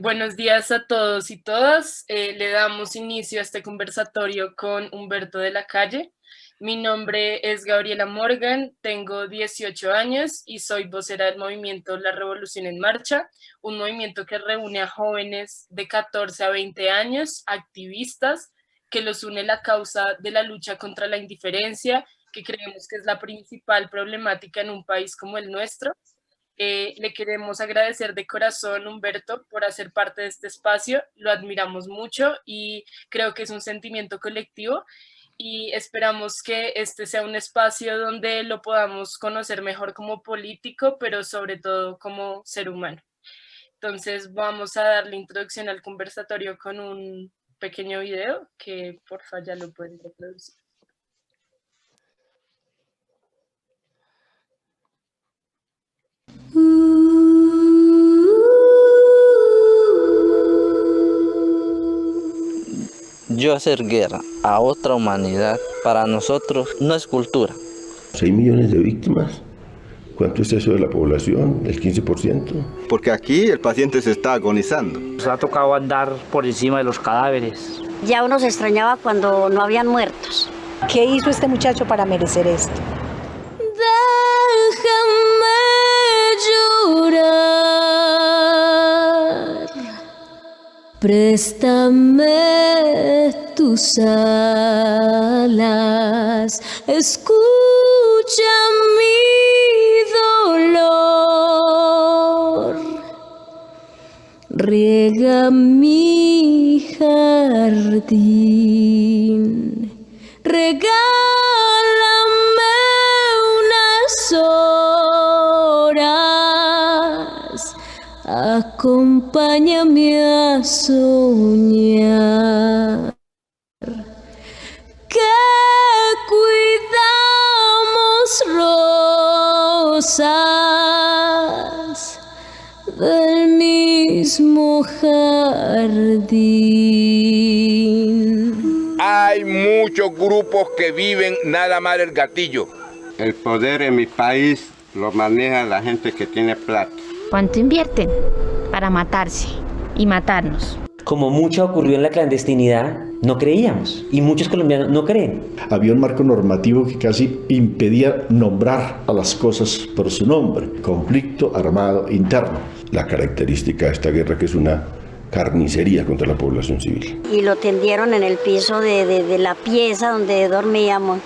Buenos días a todos y todas. Le damos inicio a este conversatorio con Humberto de la Calle. Mi nombre es Gabriela Morgan, tengo 18 años y soy vocera del movimiento La Revolución en Marcha, un movimiento que reúne a jóvenes de 14 a 20 años, activistas, que los une la causa de la lucha contra la indiferencia, que creemos que es la principal problemática en un país como el nuestro. Le queremos agradecer de corazón, Humberto, por hacer parte de este espacio. Lo admiramos mucho y creo que es un sentimiento colectivo y esperamos que este sea un espacio donde lo podamos conocer mejor como político, pero sobre todo como ser humano. Entonces vamos a darle introducción al conversatorio con un pequeño video que porfa ya lo pueden reproducir. Yo hacer guerra a otra humanidad para nosotros no es cultura. 6 millones de víctimas. ¿Cuánto es eso de la población? ¿El 15%? Porque aquí el paciente se está agonizando. Nos ha tocado andar por encima de los cadáveres. Ya uno se extrañaba cuando no habían muertos. ¿Qué hizo este muchacho para merecer esto? Déjame llorar, préstame tus alas, escucha mi dolor, riega mi jardín, regálame unas horas, acompáñame a soñar que cuidamos rosas del mismo jardín. Hay muchos grupos que viven nada más del gatillo. El poder en mi país lo maneja la gente que tiene plata. ¿Cuánto invierten para matarse y matarnos? Como mucho ocurrió en la clandestinidad, no creíamos y muchos colombianos no creen. Había un marco normativo que casi impedía nombrar a las cosas por su nombre. Conflicto armado interno. La característica de esta guerra que es una carnicería contra la población civil. Y lo tendieron en el piso de la pieza donde dormíamos.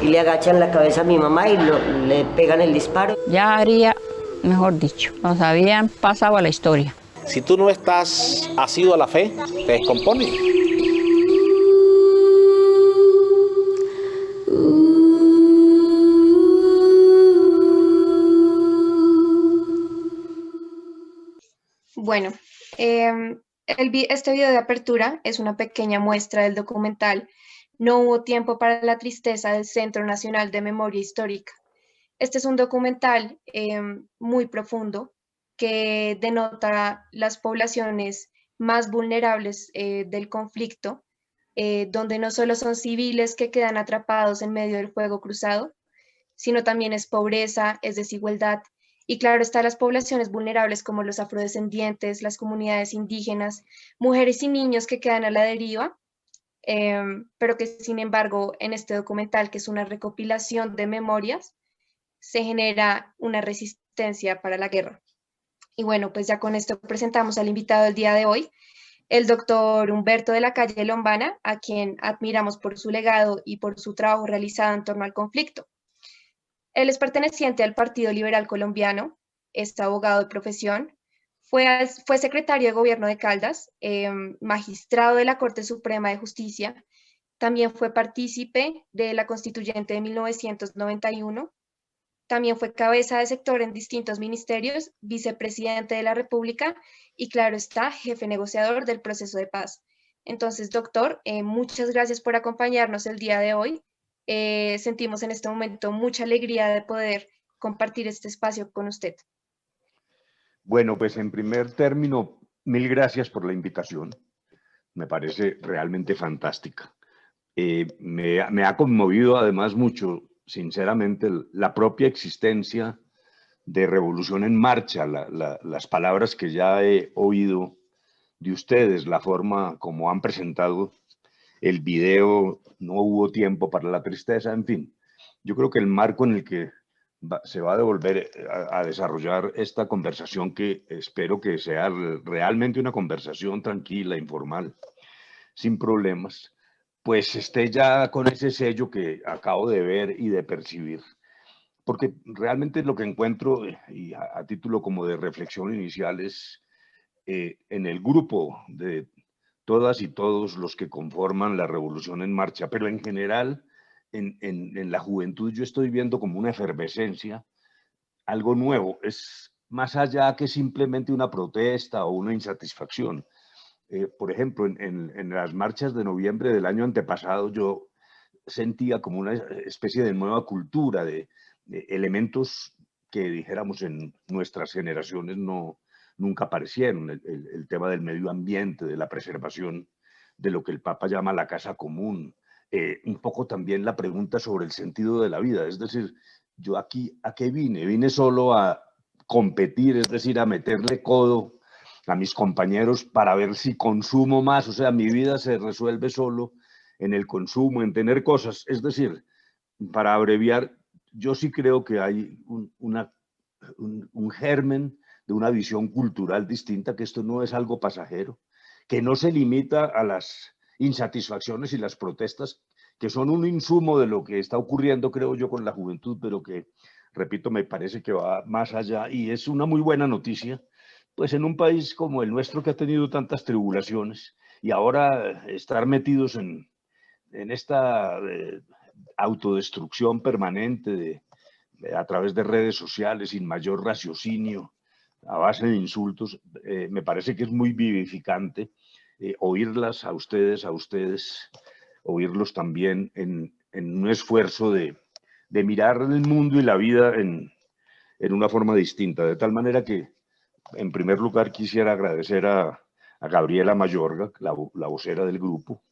Y le agachan la cabeza a mi mamá y le pegan el disparo. Ya habría, mejor dicho, nos habían pasado a la historia. Si tú no estás asiduo a la fe, te descompone. Bueno, este video de apertura es una pequeña muestra del documental No hubo tiempo para la tristeza del Centro Nacional de Memoria Histórica. Este es un documental muy profundo que denota las poblaciones más vulnerables del conflicto, donde no solo son civiles que quedan atrapados en medio del fuego cruzado, sino también es pobreza, es desigualdad, y claro están las poblaciones vulnerables como los afrodescendientes, las comunidades indígenas, mujeres y niños que quedan a la deriva, pero que sin embargo en este documental, que es una recopilación de memorias, se genera una resistencia para la guerra. Y bueno, pues ya con esto presentamos al invitado del día de hoy, el doctor Humberto de la Calle Lombana, a quien admiramos por su legado y por su trabajo realizado en torno al conflicto. Él es perteneciente al Partido Liberal Colombiano, es abogado de profesión, fue secretario de Gobierno de Caldas, magistrado de la Corte Suprema de Justicia, también fue partícipe de la Constituyente de 1991, también fue cabeza de sector en distintos ministerios, vicepresidente de la República y claro está, jefe negociador del proceso de paz. Entonces, doctor, muchas gracias por acompañarnos el día de hoy. Sentimos en este momento mucha alegría de poder compartir este espacio con usted. Bueno, pues en primer término, mil gracias por la invitación. Me parece realmente fantástica. Me ha conmovido además mucho, sinceramente, la propia existencia de Revolución en Marcha, las palabras que ya he oído de ustedes, la forma como han presentado el video, no hubo tiempo para la tristeza, en fin. Yo creo que el marco en el que se va a devolver a desarrollar esta conversación, que espero que sea realmente una conversación tranquila, informal, sin problemas, pues esté ya con ese sello que acabo de ver y de percibir. Porque realmente lo que encuentro, y a título como de reflexión inicial, es en el grupo de todas y todos los que conforman la Revolución en Marcha, pero en general en la juventud yo estoy viendo como una efervescencia, algo nuevo, es más allá que simplemente una protesta o una insatisfacción. Por ejemplo, en las marchas de noviembre del año antepasado yo sentía como una especie de nueva cultura, de elementos que dijéramos en nuestras generaciones nunca aparecieron, el tema del medio ambiente, de la preservación de lo que el Papa llama la casa común, un poco también la pregunta sobre el sentido de la vida, es decir, yo aquí, ¿a qué vine? Vine solo a competir, es decir, a meterle codo a mis compañeros para ver si consumo más, o sea, mi vida se resuelve solo en el consumo, en tener cosas, es decir, para abreviar, yo sí creo que hay un germen de una visión cultural distinta, que esto no es algo pasajero, que no se limita a las insatisfacciones y las protestas, que son un insumo de lo que está ocurriendo, creo yo, con la juventud, pero que, repito, me parece que va más allá y es una muy buena noticia, pues en un país como el nuestro que ha tenido tantas tribulaciones y ahora estar metidos en esta autodestrucción permanente a través de redes sociales sin mayor raciocinio, a base de insultos, me parece que es muy vivificante oírlas a ustedes, oírlos también en un esfuerzo de mirar el mundo y la vida en una forma distinta, de tal manera que, en primer lugar, quisiera agradecer a Gabriela Mayorga, la vocera del grupo,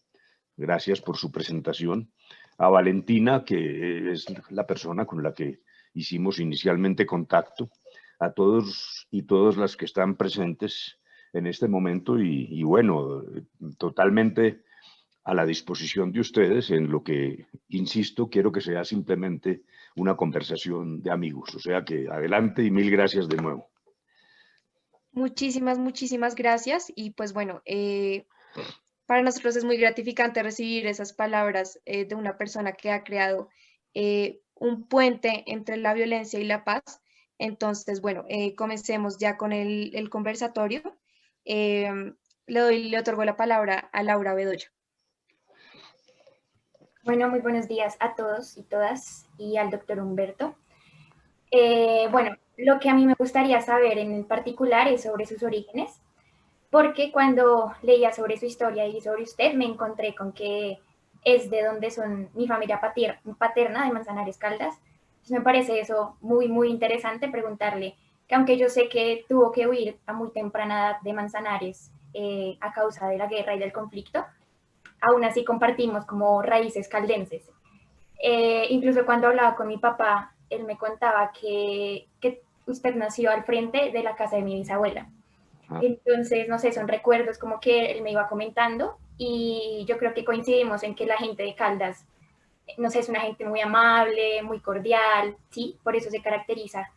gracias por su presentación, a Valentina, que es la persona con la que hicimos inicialmente contacto, a todos y todas las que están presentes en este momento y bueno, totalmente a la disposición de ustedes en lo que, insisto, quiero que sea simplemente una conversación de amigos. O sea que adelante y mil gracias de nuevo. Muchísimas gracias y pues bueno, para nosotros es muy gratificante recibir esas palabras de una persona que ha creado un puente entre la violencia y la paz. Entonces, bueno, comencemos ya con el conversatorio. Le otorgo la palabra a Laura Bedoya. Bueno, muy buenos días a todos y todas y al doctor Humberto. Bueno, lo que a mí me gustaría saber en particular es sobre sus orígenes, porque cuando leía sobre su historia y sobre usted me encontré con que es de donde son mi familia paterna de Manzanares Caldas. Entonces me parece eso muy interesante preguntarle que aunque yo sé que tuvo que huir a muy temprana edad de Manzanares a causa de la guerra y del conflicto, aún así compartimos como raíces caldenses. Incluso cuando hablaba con mi papá, él me contaba que usted nació al frente de la casa de mi bisabuela. Entonces, no sé, son recuerdos como que él me iba comentando y yo creo que coincidimos en que la gente de Caldas, no sé, es una gente muy amable, muy cordial, ¿sí? Por eso se caracteriza.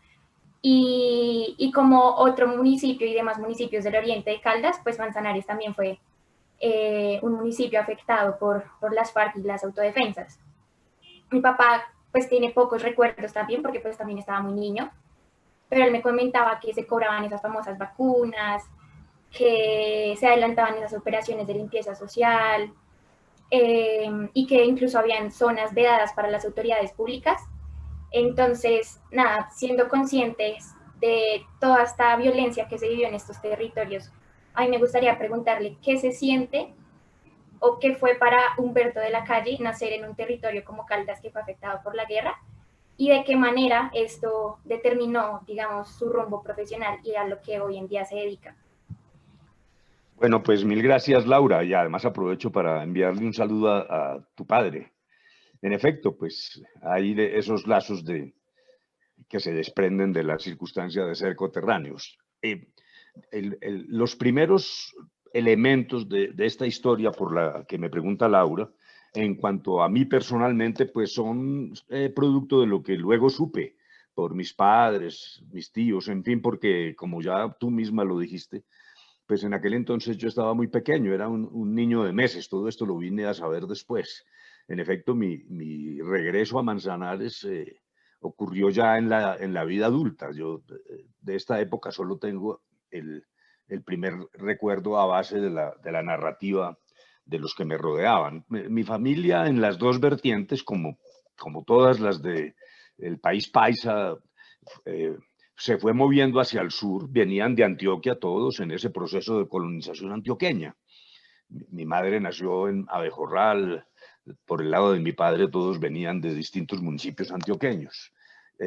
Y como otro municipio y demás municipios del oriente de Caldas, pues Manzanares también fue un municipio afectado por las FARC y las autodefensas. Mi papá pues tiene pocos recuerdos también porque pues también estaba muy niño, pero él me comentaba que se cobraban esas famosas vacunas, que se adelantaban esas operaciones de limpieza social y que incluso habían zonas vedadas para las autoridades públicas. Entonces, nada, siendo conscientes de toda esta violencia que se vivió en estos territorios, a mí me gustaría preguntarle qué se siente o qué fue para Humberto de la Calle nacer en un territorio como Caldas que fue afectado por la guerra y de qué manera esto determinó, digamos, su rumbo profesional y a lo que hoy en día se dedica. Bueno, pues mil gracias, Laura, y además aprovecho para enviarle un saludo a tu padre. En efecto, pues hay esos lazos de que se desprenden de la circunstancia de ser coterráneos. Los primeros elementos de esta historia por la que me pregunta Laura, en cuanto a mí personalmente, pues son producto de lo que luego supe por mis padres, mis tíos, en fin, porque como ya tú misma lo dijiste, pues en aquel entonces yo estaba muy pequeño, era un niño de meses, todo esto lo vine a saber después. En efecto, mi regreso a Manzanares ocurrió ya en la vida adulta. Yo de esta época solo tengo el primer recuerdo a base de la narrativa de los que me rodeaban. Mi familia en las dos vertientes, como todas las del país paisa, se fue moviendo hacia el sur, venían de Antioquia todos en ese proceso de colonización antioqueña. Mi madre nació en Abejorral, por el lado de mi padre todos venían de distintos municipios antioqueños.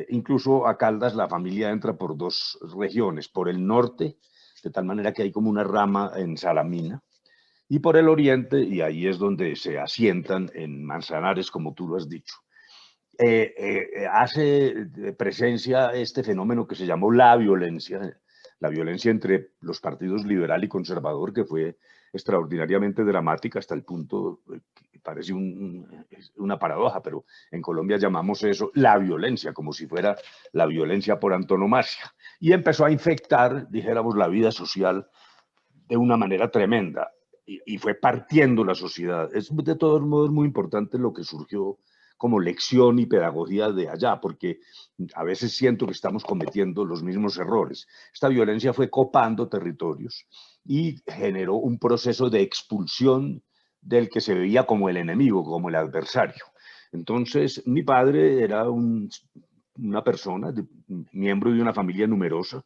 Incluso a Caldas la familia entra por dos regiones, por el norte, de tal manera que hay como una rama en Salamina, y por el oriente, y ahí es donde se asientan en Manzanares, como tú lo has dicho. Hace presencia este fenómeno que se llamó la violencia entre los partidos liberal y conservador, que fue extraordinariamente dramática hasta el punto que parece una paradoja, pero en Colombia llamamos eso la violencia, como si fuera la violencia por antonomasia. Y empezó a infectar, dijéramos, la vida social de una manera tremenda y fue partiendo la sociedad. Es de todos modos muy importante lo que surgió como lección y pedagogía de allá, porque a veces siento que estamos cometiendo los mismos errores. Esta violencia fue copando territorios y generó un proceso de expulsión del que se veía como el enemigo, como el adversario. Entonces, mi padre era una persona, miembro de una familia numerosa,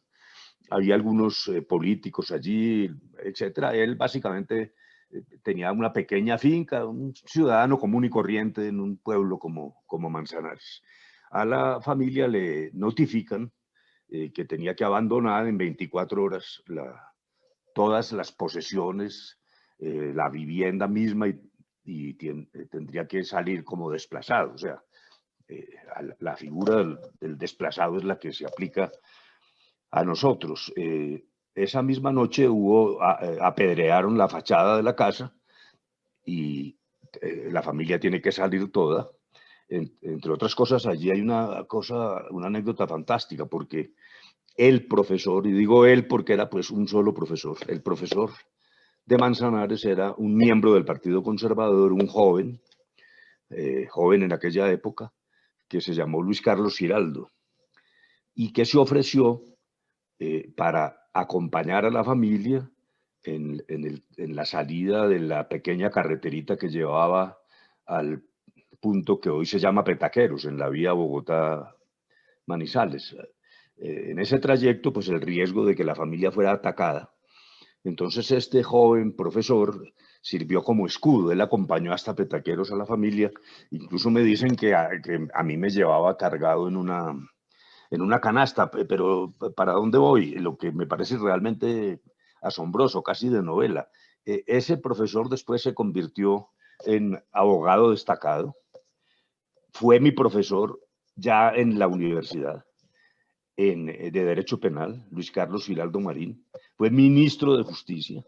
había algunos políticos allí, etcétera. Él básicamente tenía una pequeña finca, un ciudadano común y corriente en un pueblo como Manzanares. A la familia le notifican que tenía que abandonar en 24 horas todas las posesiones, la vivienda misma y tendría que salir como desplazado. O sea, la figura del desplazado es la que se aplica a nosotros. Esa misma noche apedrearon la fachada de la casa y la familia tiene que salir toda. Entre otras cosas, allí hay una anécdota fantástica, porque el profesor, y digo él porque era pues un solo profesor, el profesor de Manzanares era un miembro del Partido Conservador, un joven en aquella época, que se llamó Luis Carlos Giraldo, y que se ofreció para acompañar a la familia en la salida de la pequeña carreterita que llevaba al punto que hoy se llama Petaqueros, en la vía Bogotá-Manizales. En ese trayecto, pues el riesgo de que la familia fuera atacada. Entonces este joven profesor sirvió como escudo, él acompañó hasta Petaqueros a la familia, incluso me dicen que a mí me llevaba cargado en una canasta, pero ¿para dónde voy? Lo que me parece realmente asombroso, casi de novela. Ese profesor después se convirtió en abogado destacado, fue mi profesor ya en la universidad de Derecho Penal, Luis Carlos Giraldo Marín, fue ministro de Justicia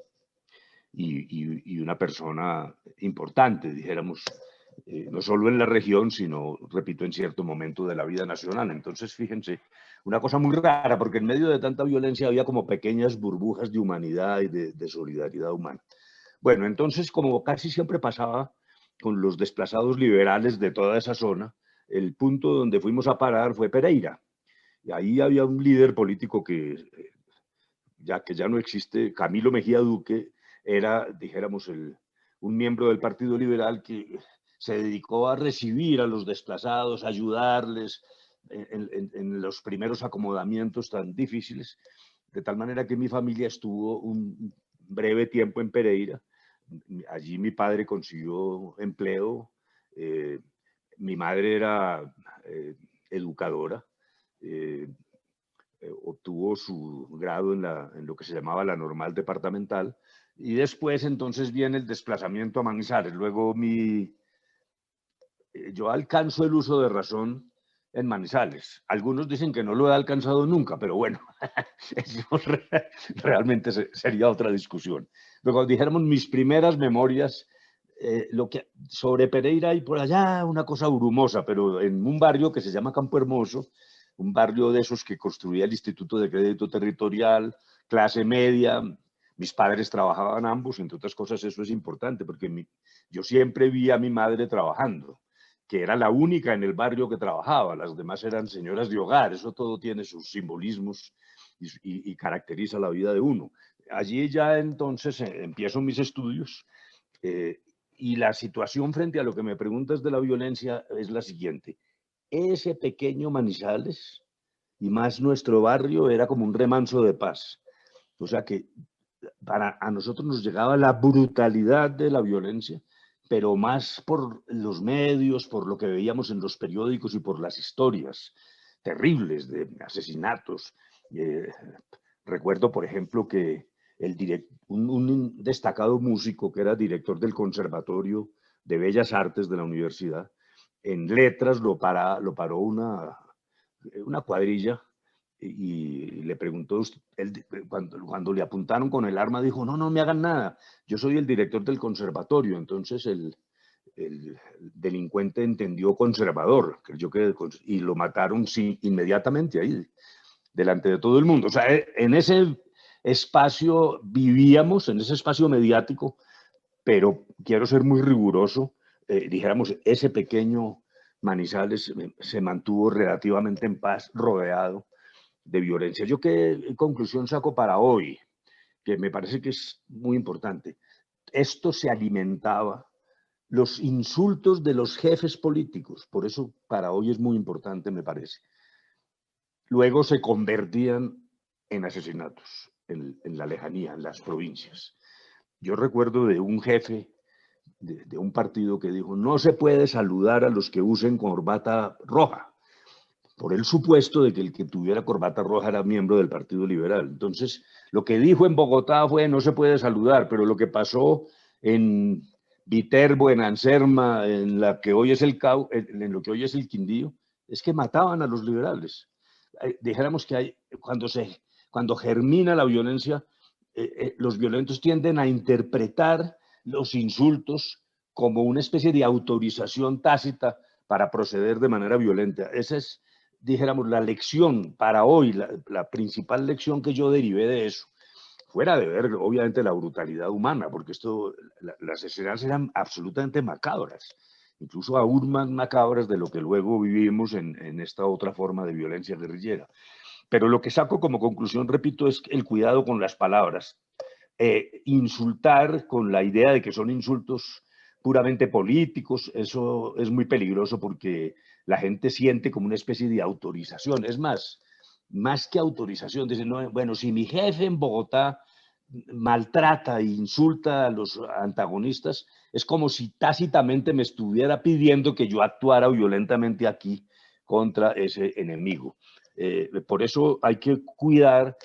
y una persona importante, dijéramos, no solo en la región, sino, repito, en cierto momento de la vida nacional. Entonces, fíjense, una cosa muy rara, porque en medio de tanta violencia había como pequeñas burbujas de humanidad y de solidaridad humana. Bueno, entonces, como casi siempre pasaba con los desplazados liberales de toda esa zona, el punto donde fuimos a parar fue Pereira. Y ahí había un líder político que ya no existe, Camilo Mejía Duque, era, dijéramos, un miembro del Partido Liberal que se dedicó a recibir a los desplazados, a ayudarles en los primeros acomodamientos tan difíciles, de tal manera que mi familia estuvo un breve tiempo en Pereira. Allí mi padre consiguió empleo, mi madre era educadora, obtuvo su grado en lo que se llamaba la normal departamental, y después entonces viene el desplazamiento a Manizales. Luego yo alcanzo el uso de razón en Manizales. Algunos dicen que no lo he alcanzado nunca, pero bueno, eso realmente sería otra discusión. Pero cuando dijéramos mis primeras memorias, sobre Pereira y por allá, una cosa brumosa, pero en un barrio que se llama Campo Hermoso, un barrio de esos que construía el Instituto de Crédito Territorial, clase media. Mis padres trabajaban ambos, entre otras cosas eso es importante, porque yo siempre vi a mi madre trabajando, que era la única en el barrio que trabajaba, las demás eran señoras de hogar, eso todo tiene sus simbolismos y caracteriza la vida de uno. Allí ya entonces empiezo mis estudios y la situación frente a lo que me preguntas de la violencia es la siguiente. Ese pequeño Manizales y más nuestro barrio era como un remanso de paz. O sea que a nosotros nos llegaba la brutalidad de la violencia, pero más por los medios, por lo que veíamos en los periódicos y por las historias terribles de asesinatos. Recuerdo, por ejemplo, que un destacado músico que era director del Conservatorio de Bellas Artes de la universidad, en letras lo paró una cuadrilla y le preguntó, cuando le apuntaron con el arma, dijo, no me hagan nada, yo soy el director del conservatorio. Entonces el delincuente entendió conservador, y lo mataron inmediatamente ahí, delante de todo el mundo. O sea, en ese espacio vivíamos, en ese espacio mediático, pero quiero ser muy riguroso, dijéramos, ese pequeño Manizales se mantuvo relativamente en paz, rodeado de violencia. ¿Yo qué conclusión saco para hoy? Que me parece que es muy importante. Esto se alimentaba, los insultos de los jefes políticos, por eso para hoy es muy importante, me parece. Luego se convertían en asesinatos en la lejanía, en las provincias. Yo recuerdo de un jefe de un partido que dijo, no se puede saludar a los que usen corbata roja, por el supuesto de que el que tuviera corbata roja era miembro del Partido Liberal. Entonces, lo que dijo en Bogotá fue, no se puede saludar, pero lo que pasó en Viterbo, en Anserma, en lo que hoy es el Quindío, es que mataban a los liberales. Dijéramos que cuando germina la violencia, los violentos tienden a interpretar los insultos como una especie de autorización tácita para proceder de manera violenta. Esa es, dijéramos, la lección para hoy, la principal lección que yo derivé de eso, fuera de ver, obviamente, la brutalidad humana, porque las escenas eran absolutamente macabras, incluso aún más macabras de lo que luego vivimos en esta otra forma de violencia guerrillera. Pero lo que saco como conclusión, repito, es el cuidado con las palabras. Insultar con la idea de que son insultos puramente políticos, eso es muy peligroso porque la gente siente como una especie de autorización. Es más que autorización, dicen, no, bueno, si mi jefe en Bogotá maltrata e insulta a los antagonistas, es como si tácitamente me estuviera pidiendo que yo actuara violentamente aquí contra ese enemigo. Por eso hay que cuidar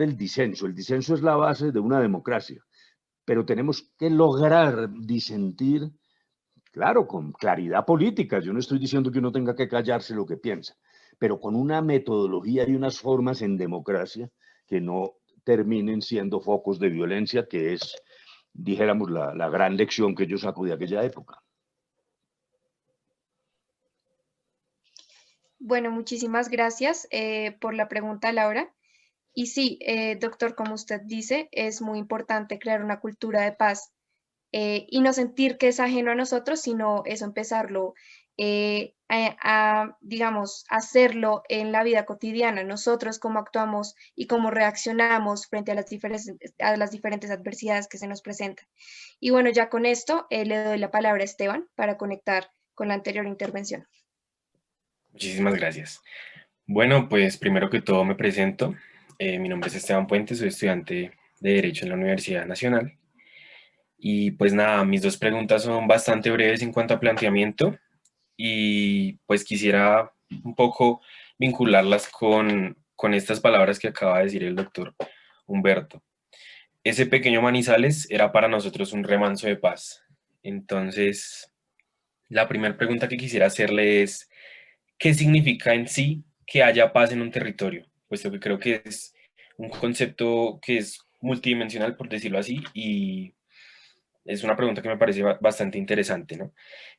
el disenso. El disenso es la base de una democracia, pero tenemos que lograr disentir, claro, con claridad política. Yo no estoy diciendo que uno tenga que callarse lo que piensa, pero con una metodología y unas formas en democracia que no terminen siendo focos de violencia, que es, dijéramos, la gran lección que yo saco de aquella época. Bueno, muchísimas gracias por la pregunta, Laura. Y sí, doctor, como usted dice, es muy importante crear una cultura de paz y no sentir que es ajeno a nosotros, sino eso empezarlo digamos, hacerlo en la vida cotidiana, nosotros cómo actuamos y cómo reaccionamos frente a las diferentes adversidades que se nos presentan. Y bueno, ya con esto le doy la palabra a Esteban para conectar con la anterior intervención. Muchísimas gracias. Bueno, pues primero que todo me presento. Mi nombre es Esteban Puentes, soy estudiante de Derecho en la Universidad Nacional. Y pues nada, mis dos preguntas son bastante breves en cuanto a planteamiento y pues quisiera un poco vincularlas con estas palabras que acaba de decir el doctor Humberto. Ese pequeño Manizales era para nosotros un remanso de paz. Entonces, la primera pregunta que quisiera hacerle es, qué significa en sí que haya paz en un territorio, puesto que creo que es un concepto que es multidimensional, por decirlo así, y es una pregunta que me parece bastante interesante, ¿no?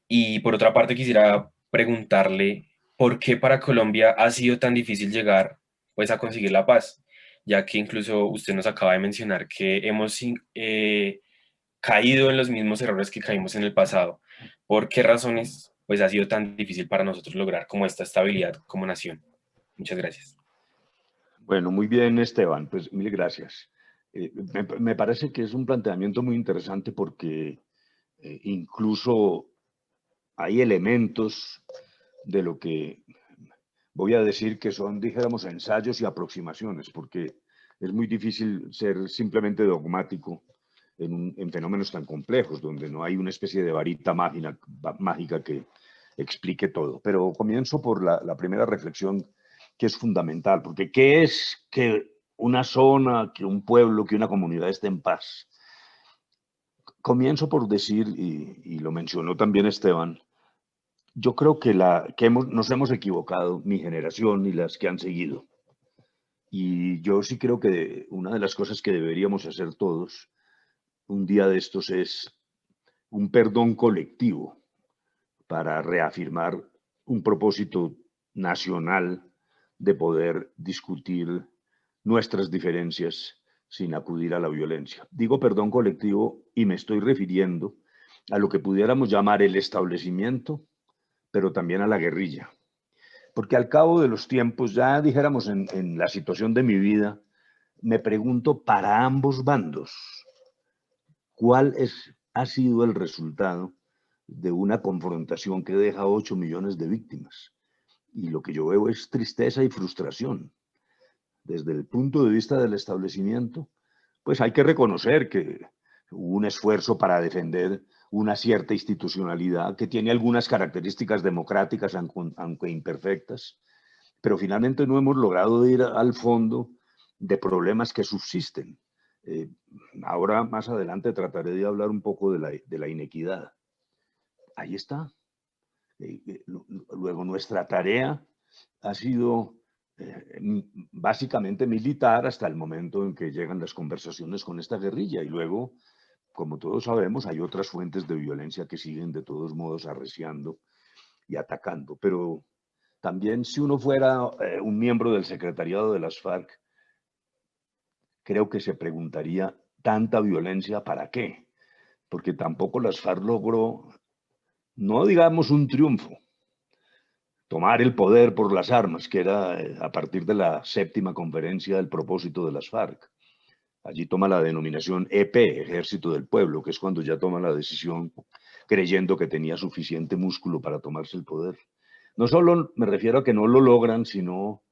Y por otra parte quisiera preguntarle por qué para Colombia ha sido tan difícil llegar pues a conseguir la paz, ya que incluso usted nos acaba de mencionar que hemos caído en los mismos errores que caímos en el pasado. ¿Por qué razones pues ha sido tan difícil para nosotros lograr como esta estabilidad como nación? Muchas gracias. Bueno, muy bien, Esteban, pues mil gracias. Me parece que es un planteamiento muy interesante porque incluso hay elementos de lo que voy a decir que son, dijéramos, ensayos y aproximaciones, porque es muy difícil ser simplemente dogmático en fenómenos tan complejos, donde no hay una especie de varita mágica que explique todo. Pero comienzo por la primera reflexión, que es fundamental, porque ¿qué es que una zona, que un pueblo, que una comunidad esté en paz? Comienzo por decir, y lo mencionó también Esteban, yo creo que nos hemos equivocado, mi generación y las que han seguido. Y yo sí creo que una de las cosas que deberíamos hacer todos un día de estos es un perdón colectivo para reafirmar un propósito nacional de poder discutir nuestras diferencias sin acudir a la violencia. Digo perdón colectivo y me estoy refiriendo a lo que pudiéramos llamar el establecimiento, pero también a la guerrilla. Porque al cabo de los tiempos, ya dijéramos en la situación de mi vida, me pregunto para ambos bandos, ¿cuál ha sido el resultado de una confrontación que deja 8 millones de víctimas? Y lo que yo veo es tristeza y frustración. Desde el punto de vista del establecimiento, pues hay que reconocer que hubo un esfuerzo para defender una cierta institucionalidad que tiene algunas características democráticas, aunque imperfectas, pero finalmente no hemos logrado ir al fondo de problemas que subsisten. Ahora, más adelante, trataré de hablar un poco de la inequidad. Ahí está. Luego, nuestra tarea ha sido básicamente militar hasta el momento en que llegan las conversaciones con esta guerrilla, y luego, como todos sabemos, hay otras fuentes de violencia que siguen de todos modos arreciando y atacando. Pero también, si uno fuera un miembro del secretariado de las FARC, creo que se preguntaría, ¿tanta violencia para qué? Porque tampoco las FARC logró, no digamos un triunfo, tomar el poder por las armas, que era a partir de la 7ª conferencia del propósito de las FARC. Allí toma la denominación EP, Ejército del Pueblo, que es cuando ya toma la decisión creyendo que tenía suficiente músculo para tomarse el poder. No solo me refiero a que no lo logran, sino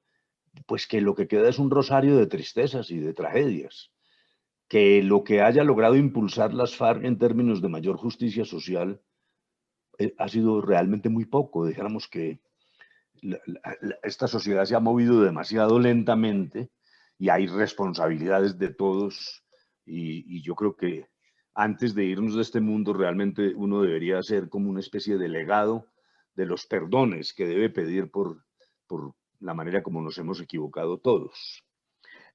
pues que lo que queda es un rosario de tristezas y de tragedias. Que lo que haya logrado impulsar las FARC en términos de mayor justicia social ha sido realmente muy poco. Dijéramos que esta sociedad se ha movido demasiado lentamente y hay responsabilidades de todos, y yo creo que antes de irnos de este mundo realmente uno debería ser como una especie de legado de los perdones que debe pedir por la manera como nos hemos equivocado todos.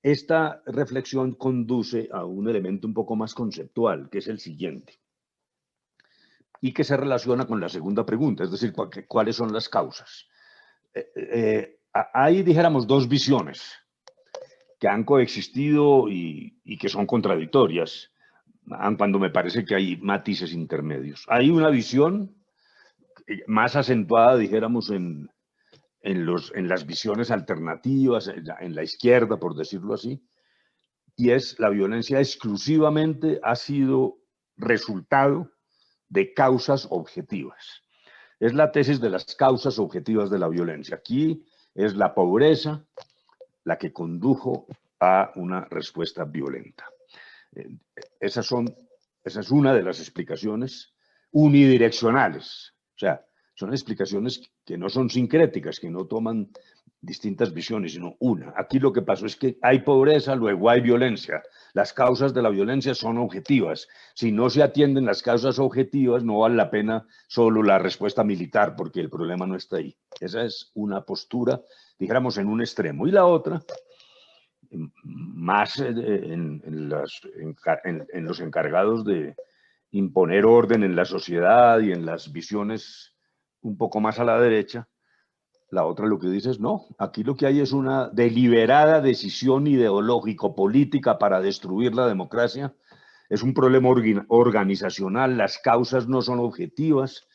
Esta reflexión conduce a un elemento un poco más conceptual, que es el siguiente, y que se relaciona con la segunda pregunta, es decir, ¿cuáles son las causas? Hay, dijéramos, dos visiones que han coexistido y que son contradictorias, cuando me parece que hay matices intermedios. Hay una visión más acentuada, dijéramos, en las visiones alternativas, en la izquierda, por decirlo así, y es la violencia exclusivamente ha sido resultado de causas objetivas. Es la tesis de las causas objetivas de la violencia. Aquí es la pobreza la que condujo a una respuesta violenta. Esa es una de las explicaciones unidireccionales. O sea, son explicaciones que no son sincréticas, que no toman distintas visiones, sino una. Aquí lo que pasó es que hay pobreza, luego hay violencia. Las causas de la violencia son objetivas. Si no se atienden las causas objetivas, no vale la pena solo la respuesta militar, porque el problema no está ahí. Esa es una postura, dijéramos, en un extremo. Y la otra, más en los encargados de imponer orden en la sociedad y en las visiones un poco más a la derecha. La otra lo que dice es, no, aquí lo que hay es una deliberada decisión ideológico-política para destruir la democracia. Es un problema organizacional, las causas no son objetivas,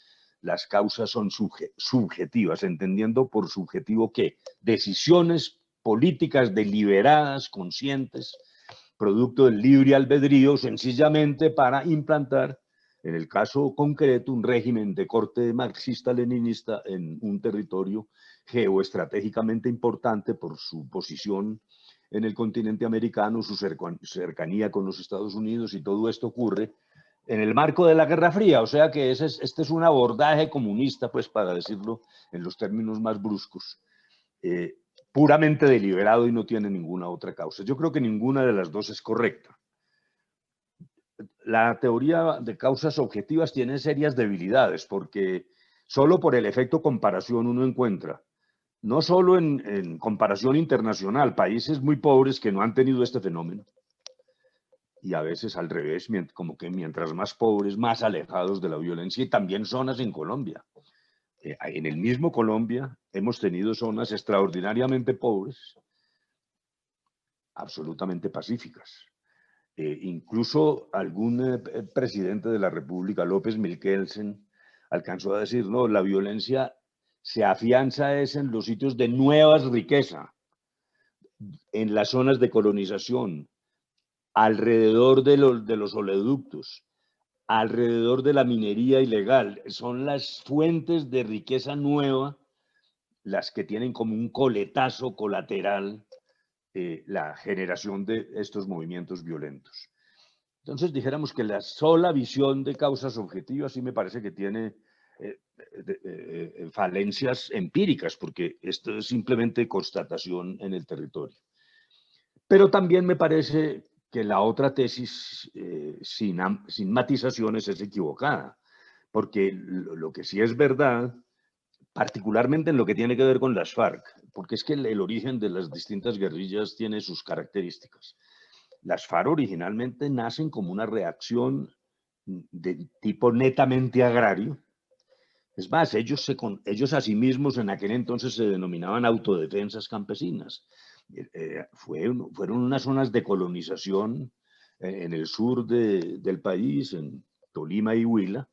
las causas son subjetivas, entendiendo por subjetivo que decisiones políticas deliberadas, conscientes, producto del libre albedrío, sencillamente para implantar, en el caso concreto, un régimen de corte marxista-leninista en un territorio geoestratégicamente importante por su posición en el continente americano, su cercanía con los Estados Unidos, y todo esto ocurre en el marco de la Guerra Fría. O sea que este es un abordaje comunista, pues para decirlo en los términos más bruscos, puramente deliberado y no tiene ninguna otra causa. Yo creo que ninguna de las dos es correcta. La teoría de causas objetivas tiene serias debilidades, porque solo por el efecto comparación uno encuentra, no solo en comparación internacional, países muy pobres que no han tenido este fenómeno, y a veces al revés, como que mientras más pobres, más alejados de la violencia, y también zonas en Colombia. En el mismo Colombia hemos tenido zonas extraordinariamente pobres, absolutamente pacíficas. Incluso algún presidente de la República, López Milkelsen, alcanzó a decir, no, la violencia se afianza es en los sitios de nuevas riqueza, en las zonas de colonización, alrededor de los oleoductos, alrededor de la minería ilegal. Son las fuentes de riqueza nueva las que tienen como un coletazo colateral la generación de estos movimientos violentos. Entonces dijéramos que la sola visión de causas objetivas sí me parece que tiene falencias empíricas, porque esto es simplemente constatación en el territorio. Pero también me parece que la otra tesis, sin matizaciones, es equivocada, porque lo que sí es verdad, particularmente en lo que tiene que ver con las FARC, porque es que el origen de las distintas guerrillas tiene sus características. Las FARC originalmente nacen como una reacción de tipo netamente agrario. Es más, ellos a sí mismos en aquel entonces se denominaban autodefensas campesinas. Fueron unas zonas de colonización en el sur del país, en Tolima y Huila,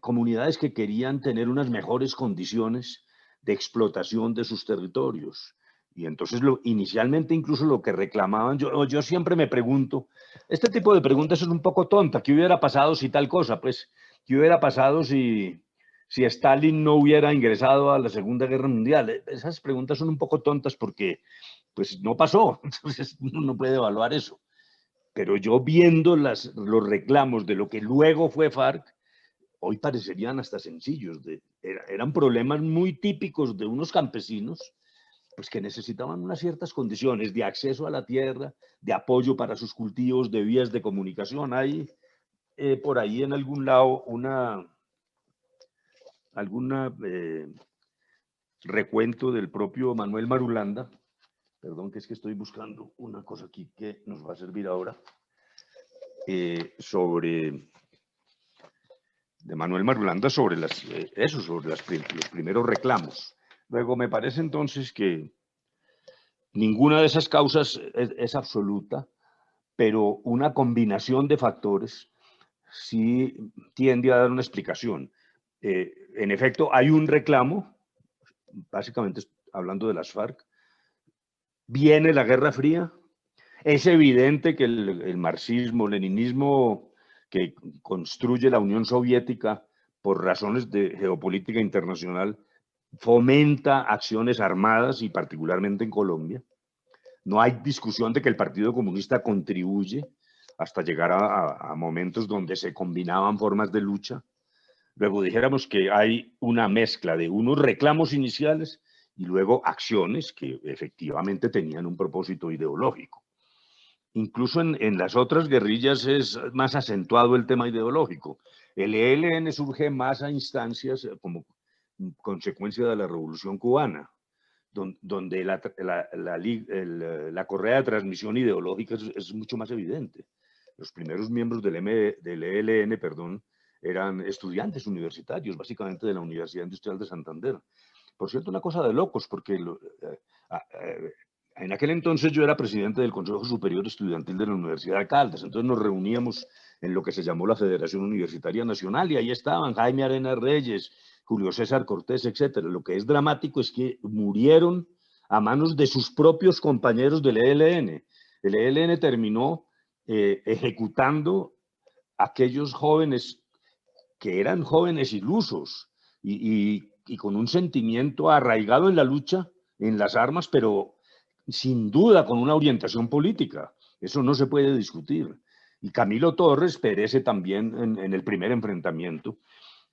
comunidades que querían tener unas mejores condiciones de explotación de sus territorios. Y entonces inicialmente incluso lo que reclamaban, yo siempre me pregunto, este tipo de preguntas es un poco tonta, ¿qué hubiera pasado si tal cosa? Pues, ¿qué hubiera pasado si Stalin no hubiera ingresado a la Segunda Guerra Mundial? Esas preguntas son un poco tontas porque pues no pasó, entonces uno no puede evaluar eso. Pero yo viendo los reclamos de lo que luego fue FARC, hoy parecerían hasta sencillos. Eran problemas muy típicos de unos campesinos pues que necesitaban unas ciertas condiciones de acceso a la tierra, de apoyo para sus cultivos, de vías de comunicación. Hay por ahí en algún lado recuento del propio Manuel Marulanda. Perdón, que es que estoy buscando una cosa aquí que nos va a servir ahora, de Manuel Marulanda sobre los primeros reclamos. Luego me parece entonces que ninguna de esas causas es absoluta, pero una combinación de factores sí tiende a dar una explicación. En efecto, hay un reclamo, básicamente hablando de las FARC. Viene la Guerra Fría. Es evidente que el marxismo-leninismo que construye la Unión Soviética por razones de geopolítica internacional fomenta acciones armadas y particularmente en Colombia. No hay discusión de que el Partido Comunista contribuye hasta llegar a momentos donde se combinaban formas de lucha. Luego dijéramos que hay una mezcla de unos reclamos iniciales y luego acciones que efectivamente tenían un propósito ideológico. Incluso en las otras guerrillas es más acentuado el tema ideológico. El ELN surge más a instancias como consecuencia de la Revolución Cubana, donde la correa de transmisión ideológica es mucho más evidente. Los primeros miembros del ELN, eran estudiantes universitarios, básicamente de la Universidad Industrial de Santander. Por cierto, una cosa de locos, porque en aquel entonces yo era presidente del Consejo Superior Estudiantil de la Universidad de Caldas, entonces nos reuníamos en lo que se llamó la Federación Universitaria Nacional y ahí estaban Jaime Arenas Reyes, Julio César Cortés, etcétera. Lo que es dramático es que murieron a manos de sus propios compañeros del ELN. El ELN terminó ejecutando a aquellos jóvenes que eran jóvenes ilusos y con un sentimiento arraigado en la lucha, en las armas, pero sin duda con una orientación política. Eso no se puede discutir. Y Camilo Torres perece también en el primer enfrentamiento,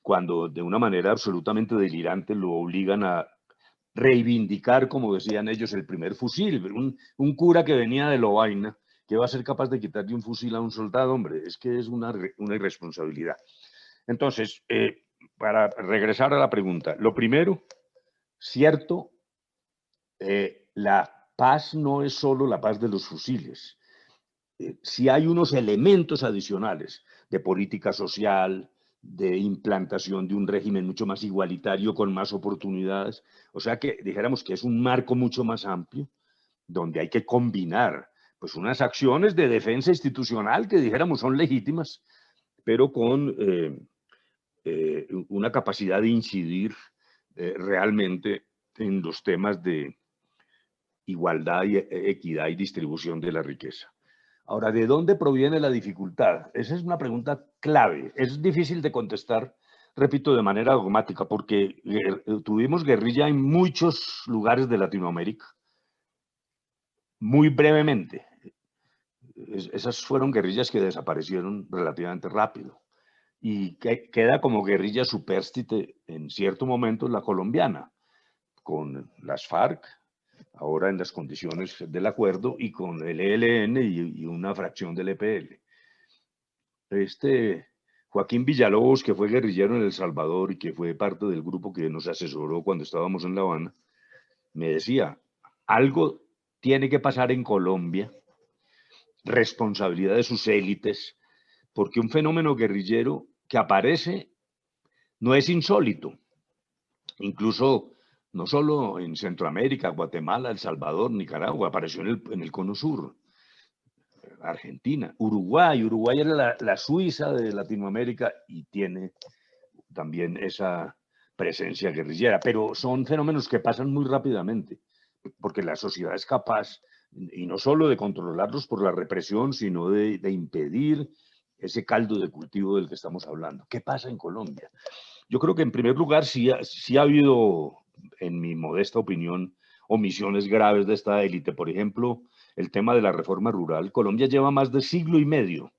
cuando de una manera absolutamente delirante lo obligan a reivindicar, como decían ellos, el primer fusil. Un cura que venía de Lovaina, que va a ser capaz de quitarle un fusil a un soldado, hombre, es que es una irresponsabilidad. Entonces, para regresar a la pregunta, lo primero, cierto, la paz no es solo la paz de los fusiles. Sí hay unos elementos adicionales de política social, de implantación de un régimen mucho más igualitario, con más oportunidades. O sea que dijéramos que es un marco mucho más amplio, donde hay que combinar pues unas acciones de defensa institucional que dijéramos son legítimas, pero con una capacidad de incidir realmente en los temas de igualdad, y equidad y distribución de la riqueza. Ahora, ¿de dónde proviene la dificultad? Esa es una pregunta clave. Es difícil de contestar, repito, de manera dogmática, porque tuvimos guerrilla en muchos lugares de Latinoamérica, muy brevemente. Esas fueron guerrillas que desaparecieron relativamente rápido. Y queda como guerrilla supérstite en cierto momento la colombiana, con las FARC, ahora en las condiciones del acuerdo, y con el ELN y una fracción del EPL. Joaquín Villalobos, que fue guerrillero en El Salvador y que fue parte del grupo que nos asesoró cuando estábamos en La Habana, me decía, algo tiene que pasar en Colombia, responsabilidad de sus élites, porque un fenómeno guerrillero que aparece no es insólito. Incluso no solo en Centroamérica, Guatemala, El Salvador, Nicaragua, apareció en el Cono Sur, Argentina, Uruguay. Uruguay era la Suiza de Latinoamérica y tiene también esa presencia guerrillera, pero son fenómenos que pasan muy rápidamente, porque la sociedad es capaz, y no solo de controlarlos por la represión, sino de impedir ese caldo de cultivo del que estamos hablando. ¿Qué pasa en Colombia? Yo creo que en primer lugar sí ha habido, en mi modesta opinión, omisiones graves de esta élite. Por ejemplo, el tema de la reforma rural. Colombia lleva más de siglo y medio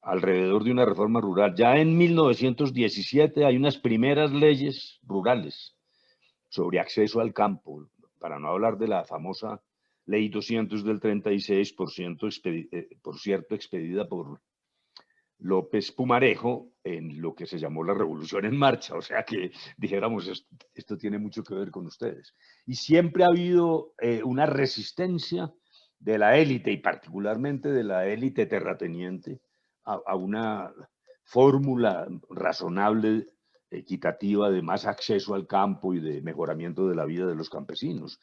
alrededor de una reforma rural. Ya en 1917 hay unas primeras leyes rurales sobre acceso al campo, para no hablar de la famosa Ley 200 del 36, por cierto, expedida por López Pumarejo en lo que se llamó la Revolución en Marcha. O sea que dijéramos, esto tiene mucho que ver con ustedes. Y siempre ha habido una resistencia de la élite, y particularmente de la élite terrateniente, a una fórmula razonable, equitativa, de más acceso al campo y de mejoramiento de la vida de los campesinos.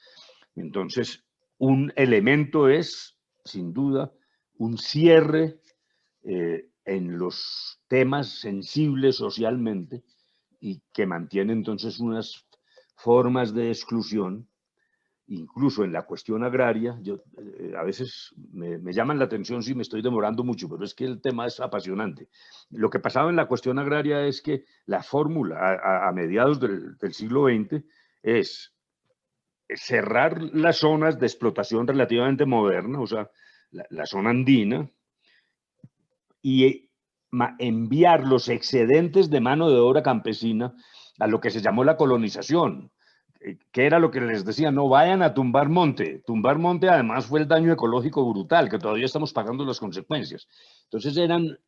Entonces, un elemento es, sin duda, un cierre en los temas sensibles socialmente y que mantiene entonces unas formas de exclusión, incluso en la cuestión agraria. Yo a veces me llaman la atención si me estoy demorando mucho, pero es que el tema es apasionante. Lo que pasaba en la cuestión agraria es que la fórmula a mediados del siglo XX es cerrar las zonas de explotación relativamente moderna, o sea, la zona andina, y enviar los excedentes de mano de obra campesina a lo que se llamó la colonización, ¿Qué era lo que les decía? No vayan a tumbar monte. Tumbar monte además fue el daño ecológico brutal, que todavía estamos pagando las consecuencias. Entonces eran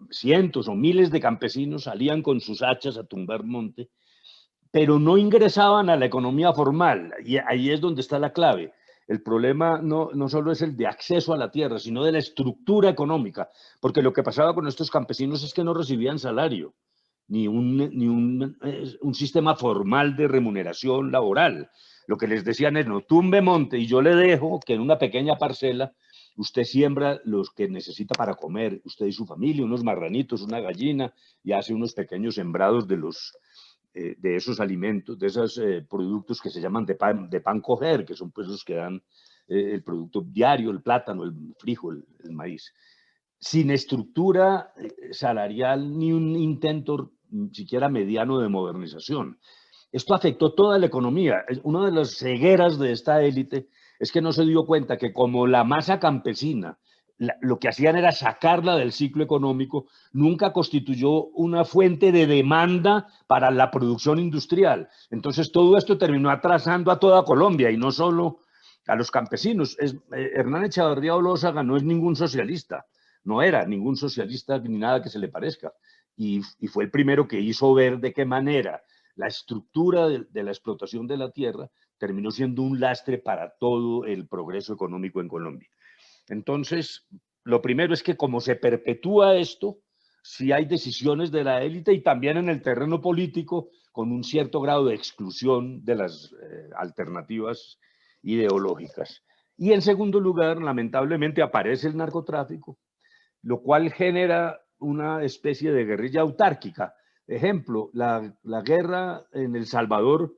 cientos o miles de campesinos salían con sus hachas a tumbar monte, pero no ingresaban a la economía formal, y ahí es donde está la clave. El problema no solo es el de acceso a la tierra, sino de la estructura económica, porque lo que pasaba con estos campesinos es que no recibían salario, ni un sistema formal de remuneración laboral. Lo que les decían es, no tumbe monte y yo le dejo que en una pequeña parcela usted siembra los que necesita para comer, usted y su familia, unos marranitos, una gallina, y hace unos pequeños sembrados de esos alimentos, de esos productos que se llaman de pan coger, que son pues los que dan el producto diario, el plátano, el frijol, el maíz. Sin estructura salarial ni un intento siquiera mediano de modernización. Esto afectó toda la economía. Una de las cegueras de esta élite es que no se dio cuenta que como la masa campesina, lo que hacían era sacarla del ciclo económico, nunca constituyó una fuente de demanda para la producción industrial. Entonces todo esto terminó atrasando a toda Colombia y no solo a los campesinos. Hernán Echavarría Olózaga no es ningún socialista, no era ningún socialista ni nada que se le parezca. Y fue el primero que hizo ver de qué manera la estructura de la explotación de la tierra terminó siendo un lastre para todo el progreso económico en Colombia. Entonces, lo primero es que como se perpetúa esto, sí hay decisiones de la élite y también en el terreno político con un cierto grado de exclusión de las alternativas ideológicas. Y en segundo lugar, lamentablemente aparece el narcotráfico, lo cual genera una especie de guerrilla autárquica. Ejemplo, la guerra en El Salvador,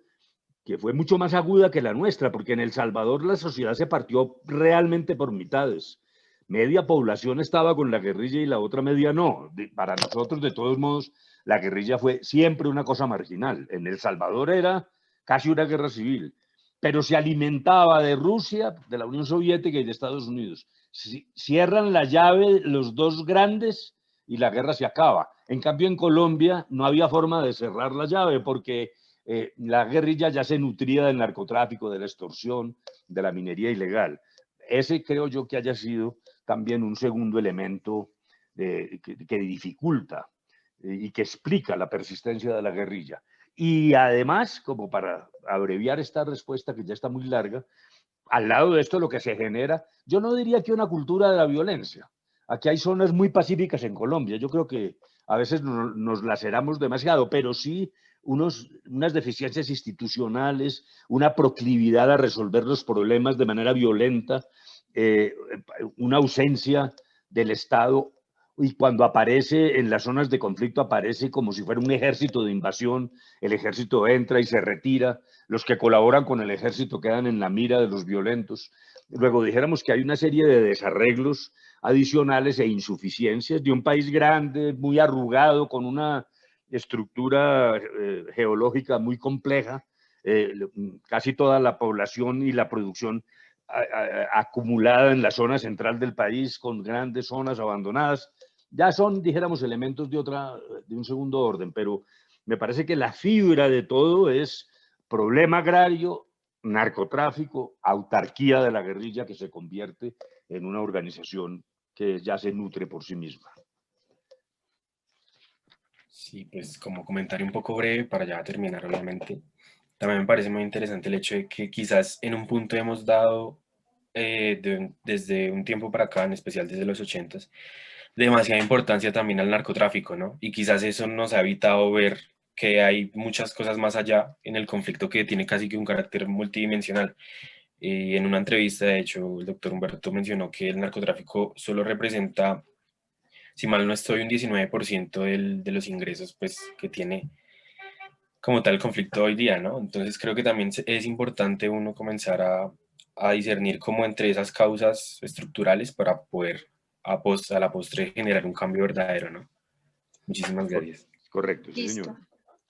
que fue mucho más aguda que la nuestra, porque en El Salvador la sociedad se partió realmente por mitades. Media población estaba con la guerrilla y la otra media no. Para nosotros, de todos modos, la guerrilla fue siempre una cosa marginal. En El Salvador era casi una guerra civil, pero se alimentaba de Rusia, de la Unión Soviética y de Estados Unidos. Cierran la llave los dos grandes y la guerra se acaba. En cambio, en Colombia no había forma de cerrar la llave porque la guerrilla ya se nutría del narcotráfico, de la extorsión, de la minería ilegal. Ese creo yo que haya sido también un segundo elemento que dificulta y que explica la persistencia de la guerrilla. Y además, como para abreviar esta respuesta que ya está muy larga, al lado de esto lo que se genera, yo no diría que una cultura de la violencia. Aquí hay zonas muy pacíficas en Colombia. Yo creo que a veces nos laceramos demasiado, pero sí unas deficiencias institucionales, una proclividad a resolver los problemas de manera violenta, una ausencia del Estado, y cuando aparece en las zonas de conflicto aparece como si fuera un ejército de invasión, el ejército entra y se retira, los que colaboran con el ejército quedan en la mira de los violentos. Luego dijéramos que hay una serie de desarreglos adicionales e insuficiencias de un país grande, muy arrugado, con una estructura geológica muy compleja, casi toda la población y la producción acumulada en la zona central del país, con grandes zonas abandonadas. Ya son, dijéramos, elementos de un segundo orden, pero me parece que la fibra de todo es problema agrario, narcotráfico, autarquía de la guerrilla que se convierte en una organización que ya se nutre por sí misma. Sí, pues como comentario un poco breve para ya terminar, obviamente. También me parece muy interesante el hecho de que quizás en un punto hemos dado, desde un tiempo para acá, en especial desde los 80s, demasiada importancia también al narcotráfico, ¿no? Y quizás eso nos ha evitado ver que hay muchas cosas más allá en el conflicto que tiene casi que un carácter multidimensional. En una entrevista, de hecho, el doctor Humberto mencionó que el narcotráfico solo representa, si mal no estoy, un 19% de los ingresos pues, que tiene como tal el conflicto hoy día, ¿no? Entonces creo que también es importante uno comenzar a discernir como entre esas causas estructurales para poder a la postre generar un cambio verdadero, ¿no? Muchísimas gracias. Correcto, sí, Listo. señor.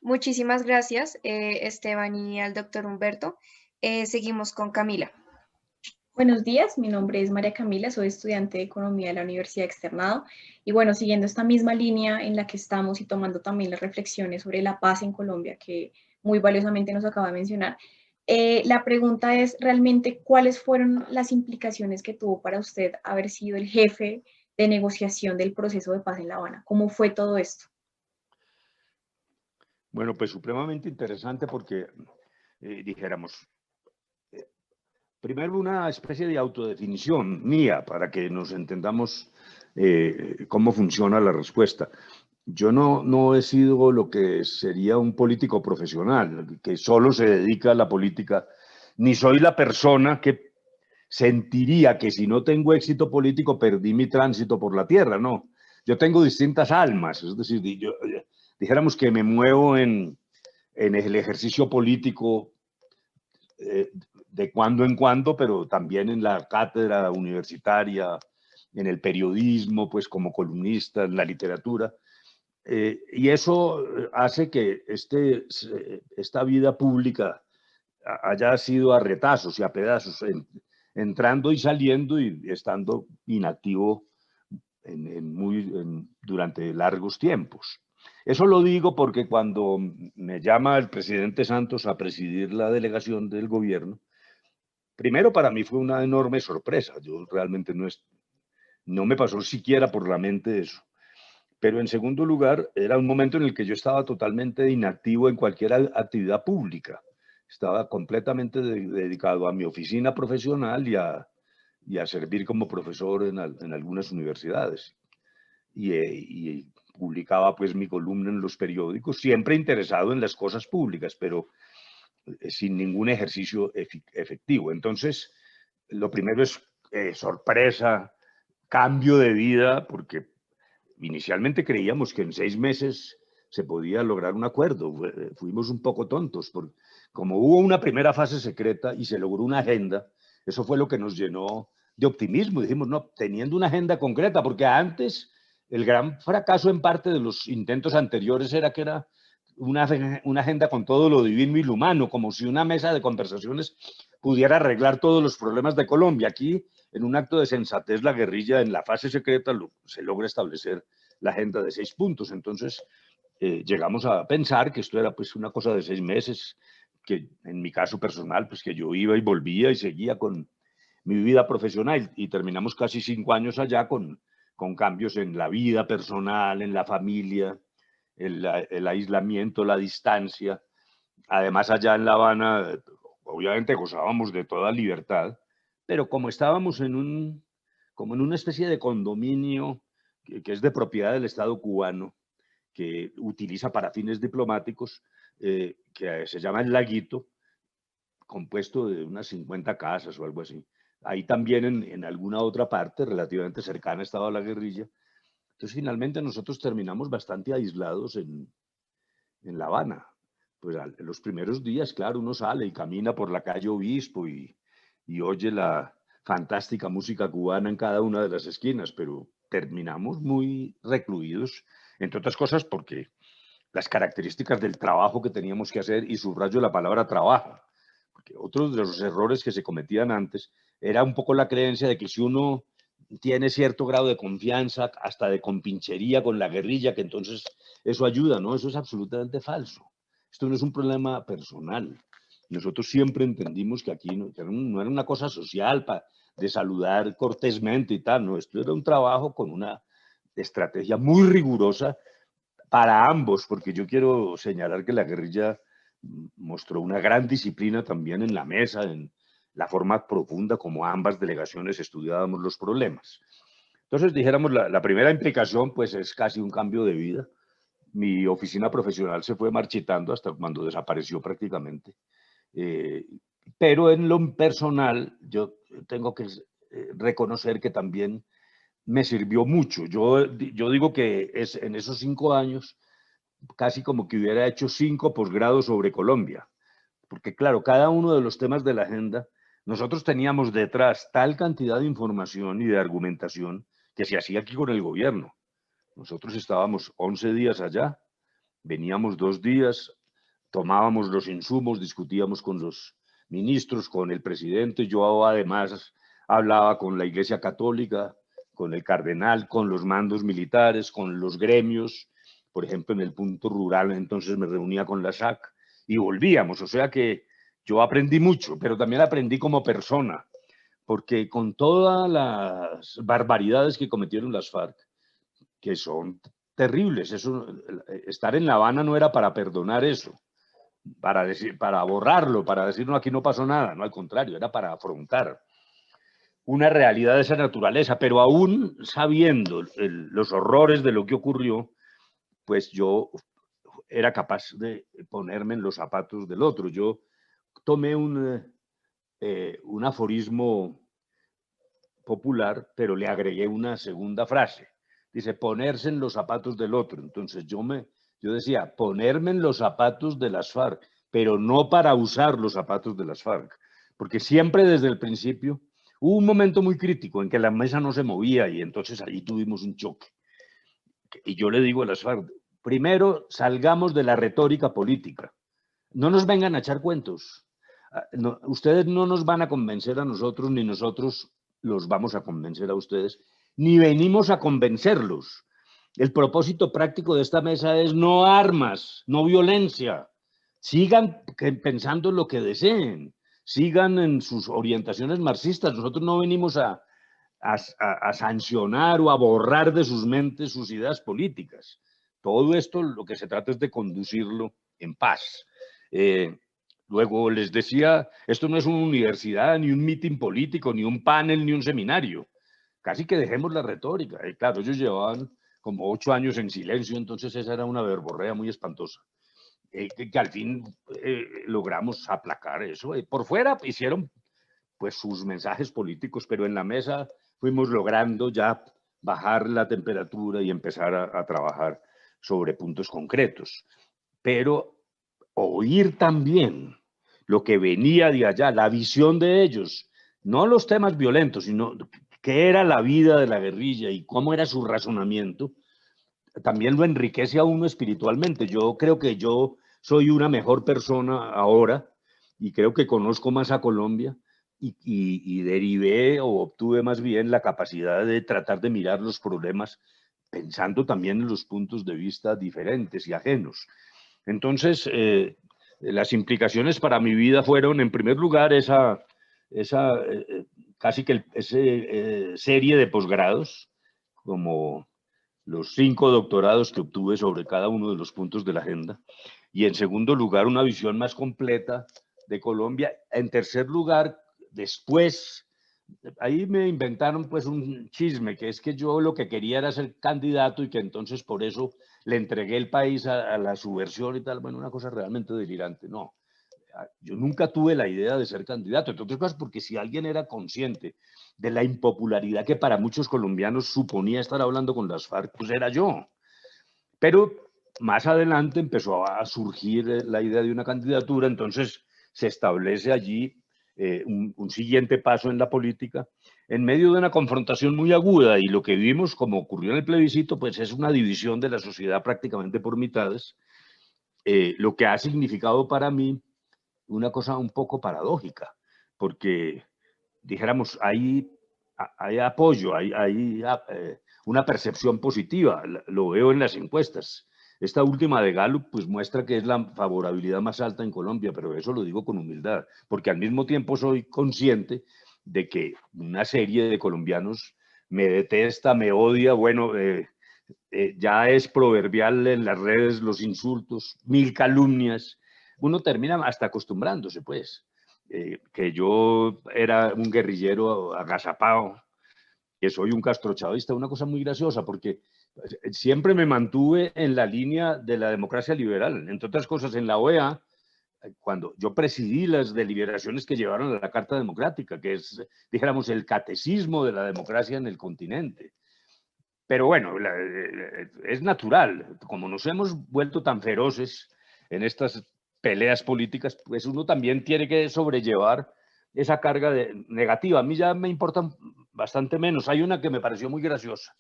Muchísimas gracias, Esteban y al doctor Humberto. Seguimos con Camila. Buenos días, mi nombre es María Camila, soy estudiante de Economía de la Universidad Externado y bueno, siguiendo esta misma línea en la que estamos y tomando también las reflexiones sobre la paz en Colombia que muy valiosamente nos acaba de mencionar. La pregunta es realmente cuáles fueron las implicaciones que tuvo para usted haber sido el jefe de negociación del proceso de paz en La Habana. ¿Cómo fue todo esto? Bueno, pues supremamente interesante porque, dijéramos, primero una especie de autodefinición mía para que nos entendamos cómo funciona la respuesta. Yo no he sido lo que sería un político profesional, que solo se dedica a la política, ni soy la persona que sentiría que si no tengo éxito político perdí mi tránsito por la tierra, no. Yo tengo distintas almas, es decir, dijéramos que me muevo en el ejercicio político de cuando en cuando, pero también en la cátedra universitaria, en el periodismo, pues como columnista, en la literatura. Y eso hace que esta vida pública haya sido a retazos y a pedazos, entrando y saliendo y estando inactivo durante largos tiempos. Eso lo digo porque cuando me llama el presidente Santos a presidir la delegación del gobierno, primero para mí fue una enorme sorpresa. Yo realmente no me pasó siquiera por la mente eso. Pero en segundo lugar, era un momento en el que yo estaba totalmente inactivo en cualquier actividad pública. Estaba completamente dedicado a mi oficina profesional y a servir como profesor en algunas universidades. Y publicaba pues mi columna en los periódicos, siempre interesado en las cosas públicas, pero sin ningún ejercicio efectivo. Entonces, lo primero es sorpresa, cambio de vida, porque inicialmente creíamos que en 6 meses se podía lograr un acuerdo. Fuimos un poco tontos, porque como hubo una primera fase secreta y se logró una agenda, eso fue lo que nos llenó de optimismo. Dijimos, no, teniendo una agenda concreta, porque antes el gran fracaso en parte de los intentos anteriores era que era una agenda con todo lo divino y lo humano, como si una mesa de conversaciones pudiera arreglar todos los problemas de Colombia. Aquí, en un acto de sensatez, la guerrilla en la fase secreta se logra establecer la agenda de 6 puntos. Entonces, llegamos a pensar que esto era pues una cosa de 6 meses, que en mi caso personal, pues que yo iba y volvía y seguía con mi vida profesional y terminamos casi 5 años allá con cambios en la vida personal, en la familia, el aislamiento, la distancia. Además, allá en La Habana, obviamente gozábamos de toda libertad, pero como estábamos como en una especie de condominio que es de propiedad del Estado cubano, que utiliza para fines diplomáticos, que se llama El Laguito, compuesto de unas 50 casas o algo así. Ahí también en alguna otra parte relativamente cercana estaba la guerrilla. Entonces, finalmente nosotros terminamos bastante aislados en La Habana. Pues en los primeros días, claro, uno sale y camina por la calle Obispo y oye la fantástica música cubana en cada una de las esquinas, pero terminamos muy recluidos, entre otras cosas porque las características del trabajo que teníamos que hacer, y subrayo la palabra trabajo, porque otros de los errores que se cometían antes era un poco la creencia de que si uno tiene cierto grado de confianza, hasta de compinchería con la guerrilla, que entonces eso ayuda, ¿no? Eso es absolutamente falso. Esto no es un problema personal. Nosotros siempre entendimos que aquí no era una cosa social de saludar cortésmente y tal, no, esto era un trabajo con una estrategia muy rigurosa para ambos, porque yo quiero señalar que la guerrilla mostró una gran disciplina también en la mesa, en la forma profunda como ambas delegaciones estudiábamos los problemas. Entonces, dijéramos, la primera implicación pues es casi un cambio de vida. Mi oficina profesional se fue marchitando hasta cuando desapareció prácticamente. Pero en lo personal, yo tengo que reconocer que también me sirvió mucho. Yo digo que en esos 5 años, casi como que hubiera hecho 5 posgrados sobre Colombia. Porque claro, cada uno de los temas de la agenda, nosotros teníamos detrás tal cantidad de información y de argumentación que se hacía aquí con el gobierno. Nosotros estábamos 11 días allá, veníamos 2 días, tomábamos los insumos, discutíamos con los ministros, con el presidente. Yo además hablaba con la Iglesia Católica, con el cardenal, con los mandos militares, con los gremios. Por ejemplo, en el punto rural, entonces me reunía con la SAC y volvíamos. O sea que yo aprendí mucho, pero también aprendí como persona, porque con todas las barbaridades que cometieron las FARC, que son terribles, eso, estar en La Habana no era para perdonar eso, para borrarlo, para decir no, aquí no pasó nada, no, al contrario, era para afrontar una realidad de esa naturaleza, pero aún sabiendo los horrores de lo que ocurrió, pues yo era capaz de ponerme en los zapatos del otro. Yo tomé un aforismo popular, pero le agregué una segunda frase. Dice, ponerse en los zapatos del otro. Entonces yo decía, ponerme en los zapatos de las FARC, pero no para usar los zapatos de las FARC. Porque siempre desde el principio hubo un momento muy crítico en que la mesa no se movía y entonces ahí tuvimos un choque. Y yo le digo a las FARC, primero salgamos de la retórica política. No nos vengan a echar cuentos. No, ustedes no nos van a convencer a nosotros, ni nosotros los vamos a convencer a ustedes, ni venimos a convencerlos. El propósito práctico de esta mesa es no armas, no violencia. Sigan pensando lo que deseen, sigan en sus orientaciones marxistas. Nosotros no venimos a sancionar o a borrar de sus mentes sus ideas políticas. Todo esto lo que se trata es de conducirlo en paz. Luego les decía, esto no es una universidad, ni un mitin político, ni un panel, ni un seminario. Casi que dejemos la retórica. Claro, ellos llevaban como 8 años en silencio, entonces esa era una verborrea muy espantosa. Que al fin logramos aplacar eso. Por fuera hicieron pues sus mensajes políticos, pero en la mesa fuimos logrando ya bajar la temperatura y empezar a trabajar sobre puntos concretos. Pero oír también lo que venía de allá, la visión de ellos, no los temas violentos, sino qué era la vida de la guerrilla y cómo era su razonamiento, también lo enriquece a uno espiritualmente. Yo creo que yo soy una mejor persona ahora y creo que conozco más a Colombia y derivé o obtuve más bien la capacidad de tratar de mirar los problemas pensando también en los puntos de vista diferentes y ajenos. Entonces, las implicaciones para mi vida fueron, en primer lugar, esa serie de posgrados, como los 5 doctorados que obtuve sobre cada uno de los puntos de la agenda. Y en segundo lugar, una visión más completa de Colombia. En tercer lugar, después, ahí me inventaron pues un chisme, que es que yo lo que quería era ser candidato y que entonces por eso le entregué el país a la subversión y tal. Bueno, una cosa realmente delirante. No, yo nunca tuve la idea de ser candidato, entre otras cosas porque si alguien era consciente de la impopularidad que para muchos colombianos suponía estar hablando con las FARC, pues era yo. Pero más adelante empezó a surgir la idea de una candidatura, entonces se establece allí un siguiente paso en la política, en medio de una confrontación muy aguda, y lo que vimos, como ocurrió en el plebiscito, pues es una división de la sociedad prácticamente por mitades, lo que ha significado para mí una cosa un poco paradójica, porque, dijéramos, hay apoyo, hay una percepción positiva, lo veo en las encuestas. Esta última de Gallup pues muestra que es la favorabilidad más alta en Colombia, pero eso lo digo con humildad, porque al mismo tiempo soy consciente de que una serie de colombianos me detesta, me odia, bueno, ya es proverbial en las redes los insultos, 1000 calumnias, uno termina hasta acostumbrándose, pues, que yo era un guerrillero agazapado, que soy un castrochavista, una cosa muy graciosa, porque siempre me mantuve en la línea de la democracia liberal. Entre otras cosas, en la OEA, cuando yo presidí las deliberaciones que llevaron a la Carta Democrática, que es, dijéramos, el catecismo de la democracia en el continente. Pero bueno, es natural, como nos hemos vuelto tan feroces en estas peleas políticas, pues uno también tiene que sobrellevar esa carga negativa. A mí ya me importa bastante menos. Hay una que me pareció muy graciosa.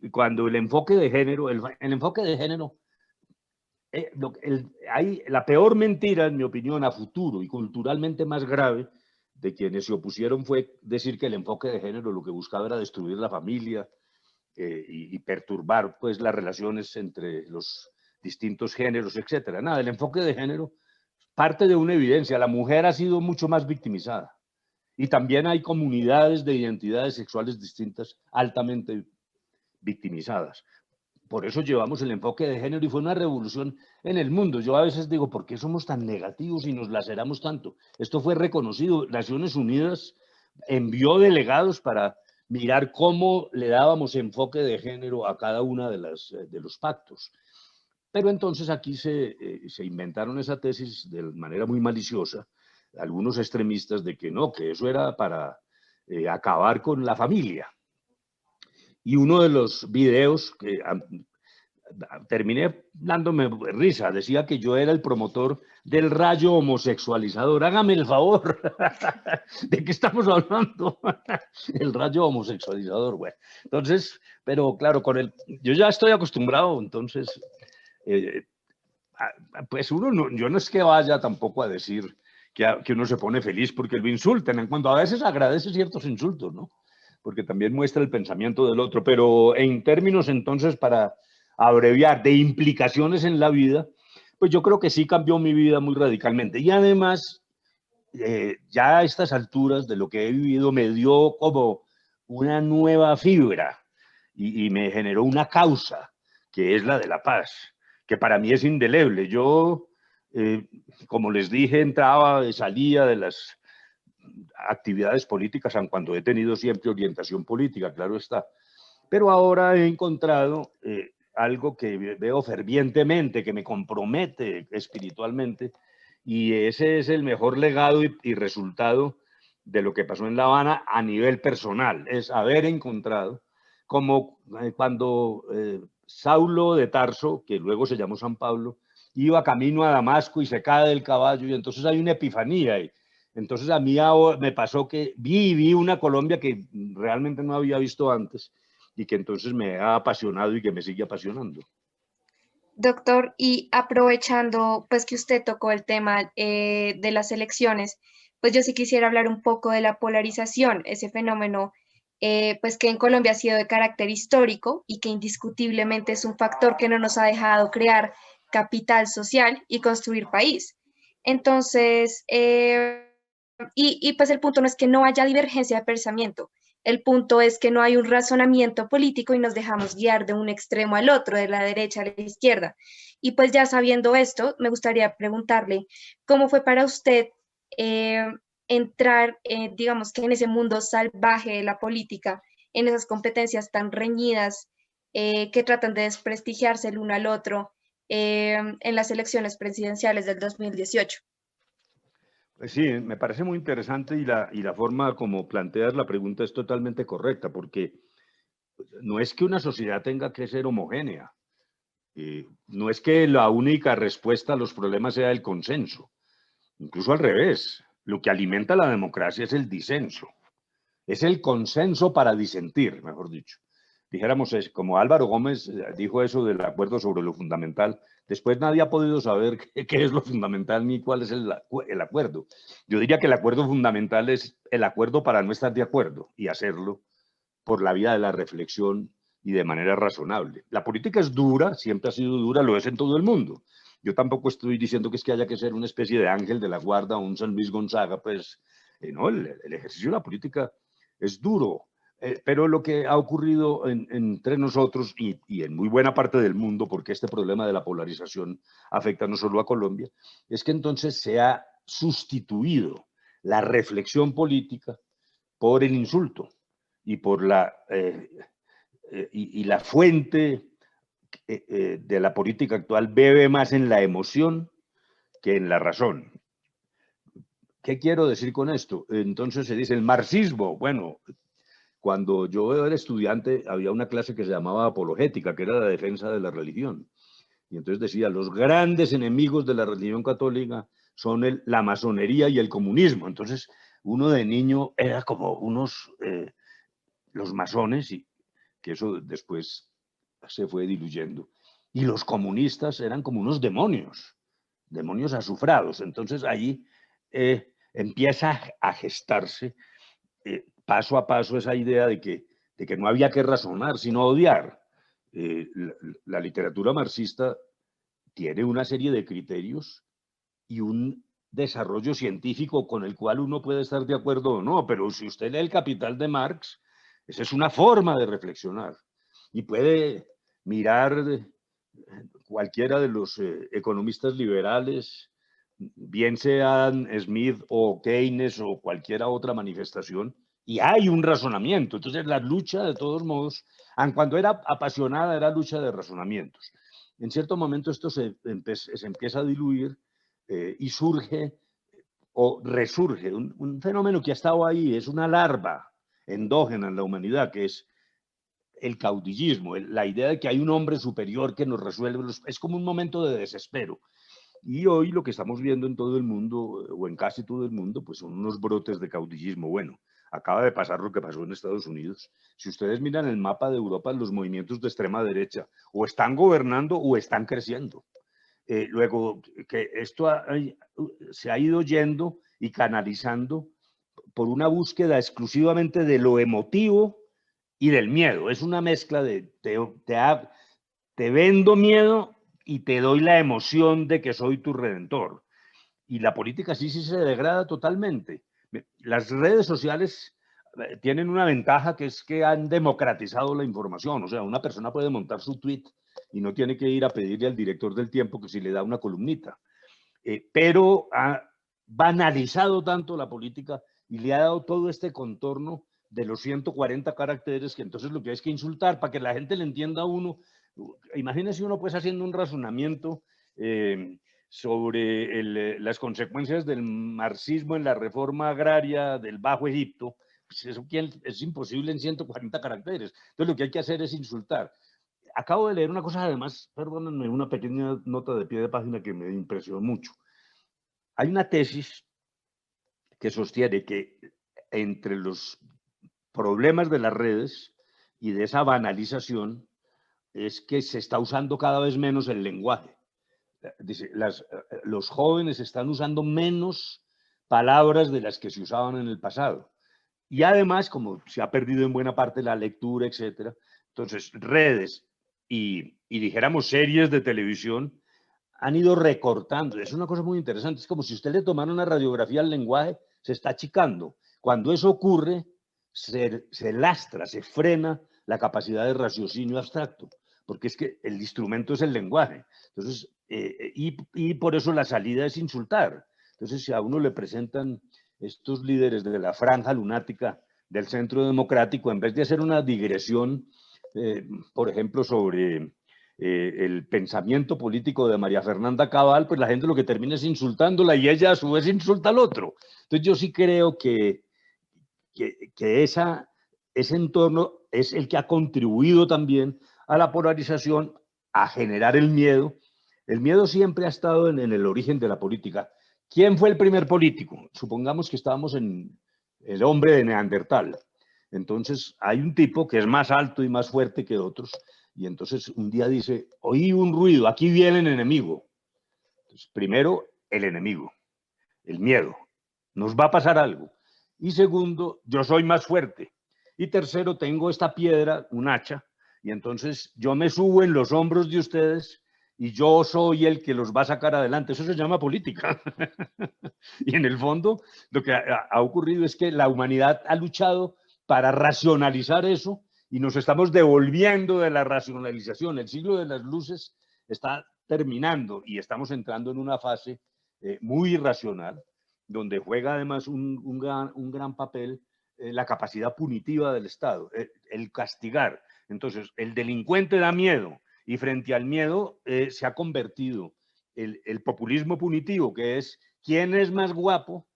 Cuando el enfoque de género, el enfoque de género, la peor mentira, en mi opinión, a futuro y culturalmente más grave de quienes se opusieron fue decir que el enfoque de género lo que buscaba era destruir la familia y perturbar pues las relaciones entre los distintos géneros, etcétera. Nada, el enfoque de género parte de una evidencia, la mujer ha sido mucho más victimizada. Y también hay comunidades de identidades sexuales distintas altamente victimizadas. Por eso llevamos el enfoque de género y fue una revolución en el mundo. Yo a veces digo, ¿por qué somos tan negativos y nos laceramos tanto? Esto fue reconocido. Naciones Unidas envió delegados para mirar cómo le dábamos enfoque de género a cada una de los pactos. Pero entonces aquí se inventaron esa tesis de manera muy maliciosa, algunos extremistas, de que no, que eso era para acabar con la familia. Y uno de los videos que terminé dándome risa, decía que yo era el promotor del rayo homosexualizador. Hágame el favor, ¿de qué estamos hablando? El rayo homosexualizador, bueno. Entonces, pero claro, yo ya estoy acostumbrado, entonces, pues yo no es que vaya tampoco a decir que uno se pone feliz porque lo insulten, en cuanto a veces agradece ciertos insultos, ¿no? Porque también muestra el pensamiento del otro, pero en términos entonces, para abreviar, de implicaciones en la vida, pues yo creo que sí cambió mi vida muy radicalmente. Y además, ya a estas alturas de lo que he vivido me dio como una nueva fibra y me generó una causa, que es la de la paz, que para mí es indeleble. Yo, como les dije, entraba y salía de las actividades políticas, aun cuando he tenido siempre orientación política, claro está. Pero ahora he encontrado algo que veo fervientemente, que me compromete espiritualmente, y ese es el mejor legado y resultado de lo que pasó en La Habana a nivel personal, es haber encontrado, como cuando Saulo de Tarso, que luego se llamó San Pablo, iba camino a Damasco y se cae del caballo, y entonces hay una epifanía. Entonces a mí me pasó que vi una Colombia que realmente no había visto antes y que entonces me ha apasionado y que me sigue apasionando. Doctor, y aprovechando pues que usted tocó el tema de las elecciones, pues yo sí quisiera hablar un poco de la polarización, ese fenómeno pues que en Colombia ha sido de carácter histórico y que indiscutiblemente es un factor que no nos ha dejado crear capital social y construir país. Entonces, pues el punto no es que no haya divergencia de pensamiento, el punto es que no hay un razonamiento político y nos dejamos guiar de un extremo al otro, de la derecha a la izquierda. Y pues ya sabiendo esto, me gustaría preguntarle, ¿cómo fue para usted entrar, digamos que en ese mundo salvaje de la política, en esas competencias tan reñidas que tratan de desprestigiarse el uno al otro en las elecciones presidenciales del 2018? Pues sí, me parece muy interesante y la forma como planteas la pregunta es totalmente correcta, porque no es que una sociedad tenga que ser homogénea, no es que la única respuesta a los problemas sea el consenso, incluso al revés, lo que alimenta la democracia es el disenso, es el consenso para disentir, mejor dicho. Dijéramos, como Álvaro Gómez dijo eso del acuerdo sobre lo fundamental, después nadie ha podido saber qué es lo fundamental ni cuál es el acuerdo. Yo diría que el acuerdo fundamental es el acuerdo para no estar de acuerdo y hacerlo por la vía de la reflexión y de manera razonable. La política es dura, siempre ha sido dura, lo es en todo el mundo. Yo tampoco estoy diciendo que es que haya que ser una especie de ángel de la guarda o un San Luis Gonzaga, pues no, el ejercicio de la política es duro. Pero lo que ha ocurrido entre nosotros y en muy buena parte del mundo, porque este problema de la polarización afecta no solo a Colombia, es que entonces se ha sustituido la reflexión política por el insulto y por la fuente de la política actual bebe más en la emoción que en la razón. ¿Qué quiero decir con esto? Entonces se dice el marxismo, bueno. Cuando yo era estudiante había una clase que se llamaba apologética, que era la defensa de la religión. Y entonces decía, los grandes enemigos de la religión católica son la masonería y el comunismo. Entonces uno de niño era como los masones, y que eso después se fue diluyendo. Y los comunistas eran como unos demonios azufrados. Entonces ahí empieza a gestarse paso a paso esa idea de que no había que razonar, sino odiar. La literatura marxista tiene una serie de criterios y un desarrollo científico con el cual uno puede estar de acuerdo o no, pero si usted lee El Capital de Marx, esa es una forma de reflexionar y puede mirar cualquiera de los economistas liberales, bien sean Smith o Keynes o cualquier otra manifestación, y hay un razonamiento. Entonces la lucha, de todos modos, aun cuando era apasionada, era lucha de razonamientos. En cierto momento esto se empieza a diluir y surge o resurge un fenómeno que ha estado ahí, es una larva endógena en la humanidad, que es el caudillismo, la idea de que hay un hombre superior que nos resuelve, es como un momento de desespero. Y hoy lo que estamos viendo en todo el mundo, o en casi todo el mundo, pues son unos brotes de caudillismo. Bueno, acaba de pasar lo que pasó en Estados Unidos. Si ustedes miran el mapa de Europa, los movimientos de extrema derecha o están gobernando o están creciendo. Luego, que esto se ha ido yendo y canalizando por una búsqueda exclusivamente de lo emotivo y del miedo. Es una mezcla de te vendo miedo y te doy la emoción de que soy tu redentor. Y la política sí se degrada totalmente. Las redes sociales tienen una ventaja, que es que han democratizado la información. O sea, una persona puede montar su tweet y no tiene que ir a pedirle al director del Tiempo que si le da una columnita. Pero ha banalizado tanto la política y le ha dado todo este contorno de los 140 caracteres, que entonces lo que hay es que insultar para que la gente le entienda a uno. Imagínense uno pues haciendo un razonamiento sobre las consecuencias del marxismo en la reforma agraria del Bajo Egipto. Pues eso es imposible en 140 caracteres. Entonces lo que hay que hacer es insultar. Acabo de leer una cosa, además, perdónenme, una pequeña nota de pie de página que me impresionó mucho. Hay una tesis que sostiene que entre los problemas de las redes y de esa banalización es que se está usando cada vez menos el lenguaje. Dice, los jóvenes están usando menos palabras de las que se usaban en el pasado. Y además, como se ha perdido en buena parte la lectura, etcétera, entonces redes y dijéramos series de televisión han ido recortando. Es una cosa muy interesante. Es como si usted le tomara una radiografía al lenguaje, se está achicando. Cuando eso ocurre, se lastra, se frena la capacidad de raciocinio abstracto, porque es que el instrumento es el lenguaje. Entonces, y por eso la salida es insultar. Entonces, si a uno le presentan estos líderes de la franja lunática del Centro Democrático, en vez de hacer una digresión, por ejemplo, sobre el pensamiento político de María Fernanda Cabal, pues la gente lo que termina es insultándola y ella a su vez insulta al otro. Entonces yo sí creo que ese entorno es el que ha contribuido también a la polarización, a generar el miedo. El miedo siempre ha estado en el origen de la política. ¿Quién fue el primer político? Supongamos que estábamos en el hombre de Neandertal. Entonces hay un tipo que es más alto y más fuerte que otros, y entonces un día dice, oí un ruido, aquí viene el enemigo. Entonces, primero, el enemigo, el miedo, nos va a pasar algo. Y segundo, yo soy más fuerte. Y tercero, tengo esta piedra, un hacha, y entonces yo me subo en los hombros de ustedes y yo soy el que los va a sacar adelante. Eso se llama política. Y en el fondo, lo que ha ocurrido es que la humanidad ha luchado para racionalizar eso y nos estamos devolviendo de la racionalización. El siglo de las luces está terminando y estamos entrando en una fase muy irracional, donde juega además un gran papel la capacidad punitiva del Estado, el castigar. Entonces, el delincuente da miedo y frente al miedo se ha convertido el populismo punitivo, que es quién es más guapo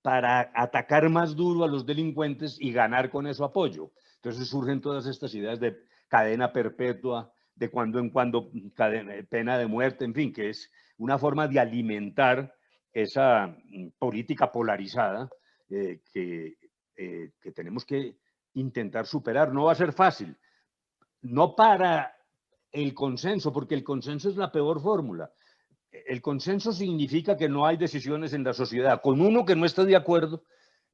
para atacar más duro a los delincuentes y ganar con eso apoyo. Entonces surgen todas estas ideas de cadena perpetua, de cuando en cuando pena de muerte, en fin, que es una forma de alimentar esa política polarizada que tenemos que intentar superar. No va a ser fácil, no para el consenso, porque el consenso es la peor fórmula. El consenso significa que no hay decisiones en la sociedad. Con uno que no está de acuerdo,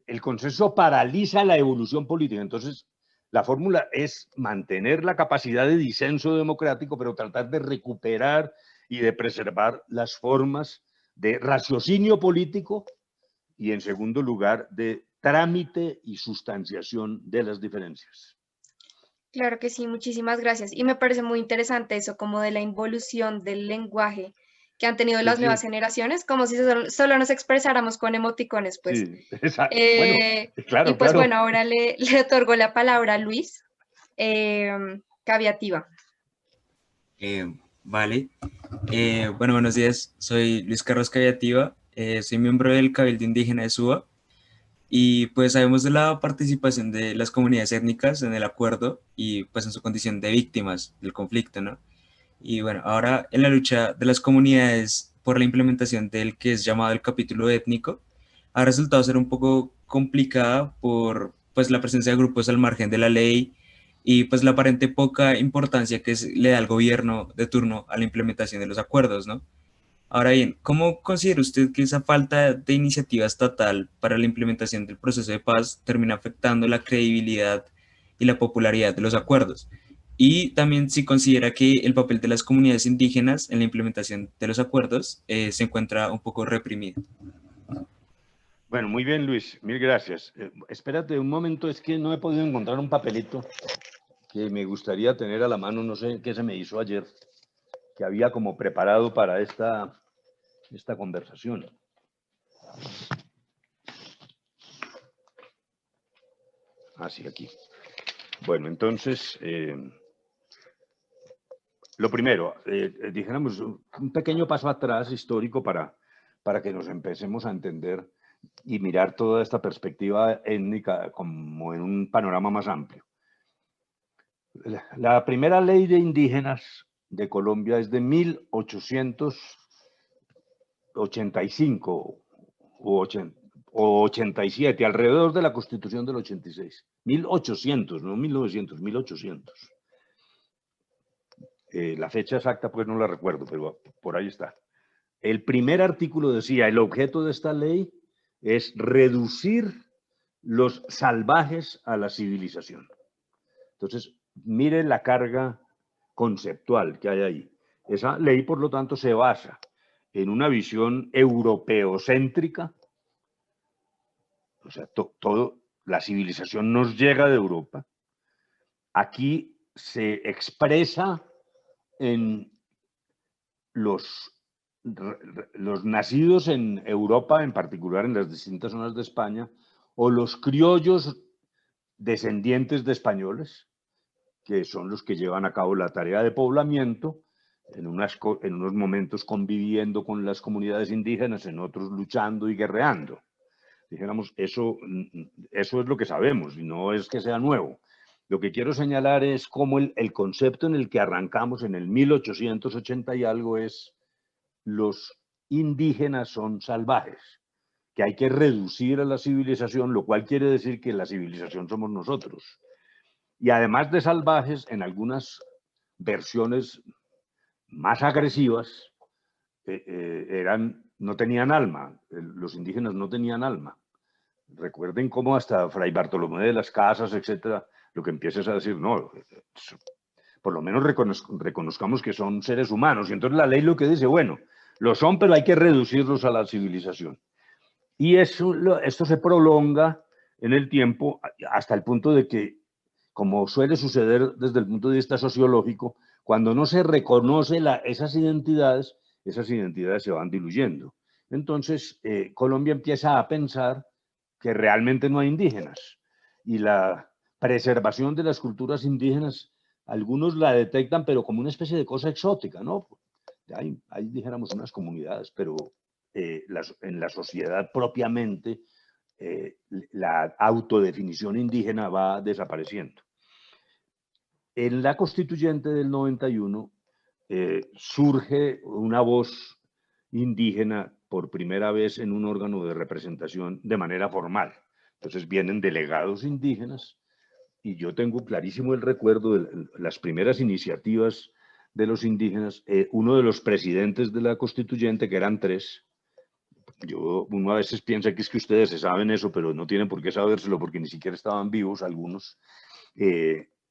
el consenso paraliza la evolución política. Entonces, la fórmula es mantener la capacidad de disenso democrático, pero tratar de recuperar y de preservar las formas de raciocinio político y, en segundo lugar, de trámite y sustanciación de las diferencias. Claro que sí, muchísimas gracias. Y me parece muy interesante eso, como de la involución del lenguaje que han tenido las nuevas generaciones, como si solo nos expresáramos con emoticones, pues. Sí, exacto. Bueno, claro, y pues claro. bueno, ahora le otorgo la palabra a Luis Caviativa. Vale. Bueno, buenos días. Soy Luis Carlos Caviativa. Soy miembro del Cabildo Indígena de Suba. Y pues sabemos de la participación de las comunidades étnicas en el acuerdo y pues en su condición de víctimas del conflicto, ¿no? Y bueno, ahora en la lucha de las comunidades por la implementación del que es llamado el capítulo étnico, ha resultado ser un poco complicada por pues la presencia de grupos al margen de la ley y pues la aparente poca importancia que le da al gobierno de turno a la implementación de los acuerdos, ¿no? Ahora bien, ¿cómo considera usted que esa falta de iniciativa estatal para la implementación del proceso de paz termina afectando la credibilidad y la popularidad de los acuerdos? Y también si considera que el papel de las comunidades indígenas en la implementación de los acuerdos se encuentra un poco reprimido. Bueno, muy bien, Luis, mil gracias. Espérate un momento, es que no he podido encontrar un papelito que me gustaría tener a la mano, no sé qué se me hizo ayer, que había como preparado para esta conversación. Así, aquí. Bueno, entonces, lo primero, dijéramos, un pequeño paso atrás histórico para que nos empecemos a entender y mirar toda esta perspectiva étnica como en un panorama más amplio. La primera ley de indígenas de Colombia es de 1885 o 87, alrededor de la Constitución del 86. 1800, no 1900, 1800. La fecha exacta pues no la recuerdo, pero por ahí está. El primer artículo decía, el objeto de esta ley es reducir los salvajes a la civilización. Entonces, mire la carga conceptual que hay ahí. Esa ley, por lo tanto, se basa en una visión europeocéntrica. O sea, la civilización nos llega de Europa. Aquí se expresa en los nacidos en Europa, en particular en las distintas zonas de España, o los criollos descendientes de españoles, que son los que llevan a cabo la tarea de poblamiento, en unos momentos conviviendo con las comunidades indígenas, en otros luchando y guerreando. Dijéramos, eso es lo que sabemos, y no es que sea nuevo. Lo que quiero señalar es cómo el concepto en el que arrancamos en el 1880 y algo es los indígenas son salvajes, que hay que reducir a la civilización, lo cual quiere decir que la civilización somos nosotros. Y además de salvajes, en algunas versiones más agresivas, no tenían alma, los indígenas no tenían alma. Recuerden cómo hasta Fray Bartolomé de las Casas, etcétera, lo que empieza es a decir, no, por lo menos reconozcamos que son seres humanos. Y entonces la ley lo que dice, bueno, lo son, pero hay que reducirlos a la civilización. Y esto se prolonga en el tiempo hasta el punto de que, como suele suceder desde el punto de vista sociológico, cuando no se reconoce esas identidades se van diluyendo. Entonces, Colombia empieza a pensar que realmente no hay indígenas. Y la preservación de las culturas indígenas, algunos la detectan, pero como una especie de cosa exótica, ¿no? Hay dijéramos, unas comunidades, pero en la sociedad propiamente, la autodefinición indígena va desapareciendo. En la constituyente del 91 surge una voz indígena por primera vez en un órgano de representación de manera formal. Entonces vienen delegados indígenas y yo tengo clarísimo el recuerdo de las primeras iniciativas de los indígenas. Uno de los presidentes de la constituyente, que eran 3, uno a veces piensa que es que ustedes se saben eso, pero no tienen por qué sabérselo porque ni siquiera estaban vivos algunos.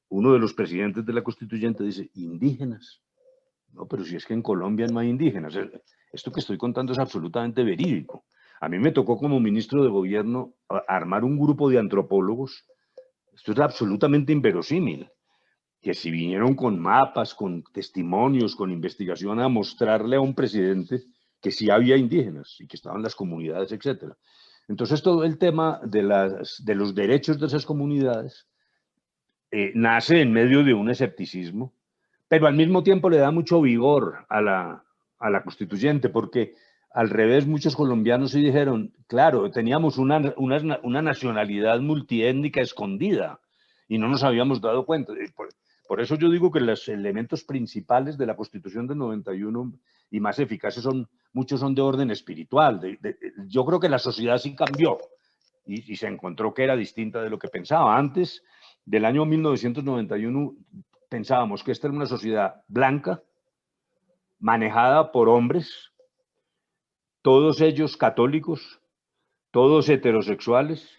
Uno de los presidentes de la constituyente dice, indígenas. No, pero si es que en Colombia no hay indígenas. Esto que estoy contando es absolutamente verídico. A mí me tocó como ministro de gobierno armar un grupo de antropólogos. Esto es absolutamente inverosímil. Que si vinieron con mapas, con testimonios, con investigación a mostrarle a un presidente que sí había indígenas y que estaban las comunidades, etc. Entonces todo el tema de los derechos de esas comunidades nace en medio de un escepticismo, pero al mismo tiempo le da mucho vigor a la constituyente, porque al revés muchos colombianos sí dijeron, claro, teníamos una nacionalidad multiétnica escondida y no nos habíamos dado cuenta. Por eso yo digo que los elementos principales de la Constitución del 91 y más eficaces muchos son de orden espiritual. Yo creo que la sociedad sí cambió y se encontró que era distinta de lo que pensaba. Antes del año 1991 pensábamos que esta era una sociedad blanca, manejada por hombres, todos ellos católicos, todos heterosexuales,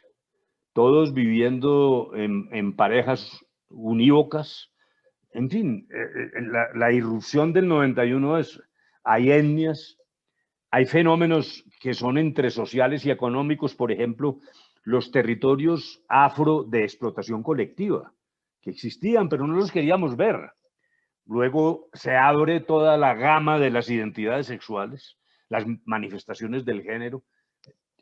todos viviendo en parejas unívocas. En fin, la irrupción del 91 hay etnias, hay fenómenos que son entre sociales y económicos, por ejemplo, los territorios afro de explotación colectiva, que existían, pero no los queríamos ver. Luego se abre toda la gama de las identidades sexuales, las manifestaciones del género.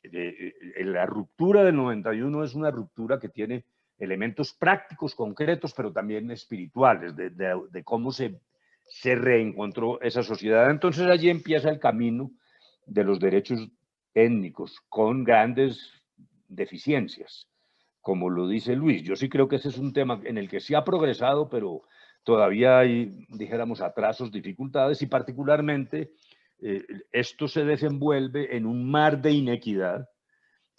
La ruptura del 91 es una ruptura que tiene elementos prácticos, concretos, pero también espirituales, de cómo se reencontró esa sociedad. Entonces allí empieza el camino de los derechos étnicos, con grandes deficiencias, como lo dice Luis. Yo sí creo que ese es un tema en el que sí ha progresado, pero todavía hay, dijéramos, atrasos, dificultades, y particularmente esto se desenvuelve en un mar de inequidad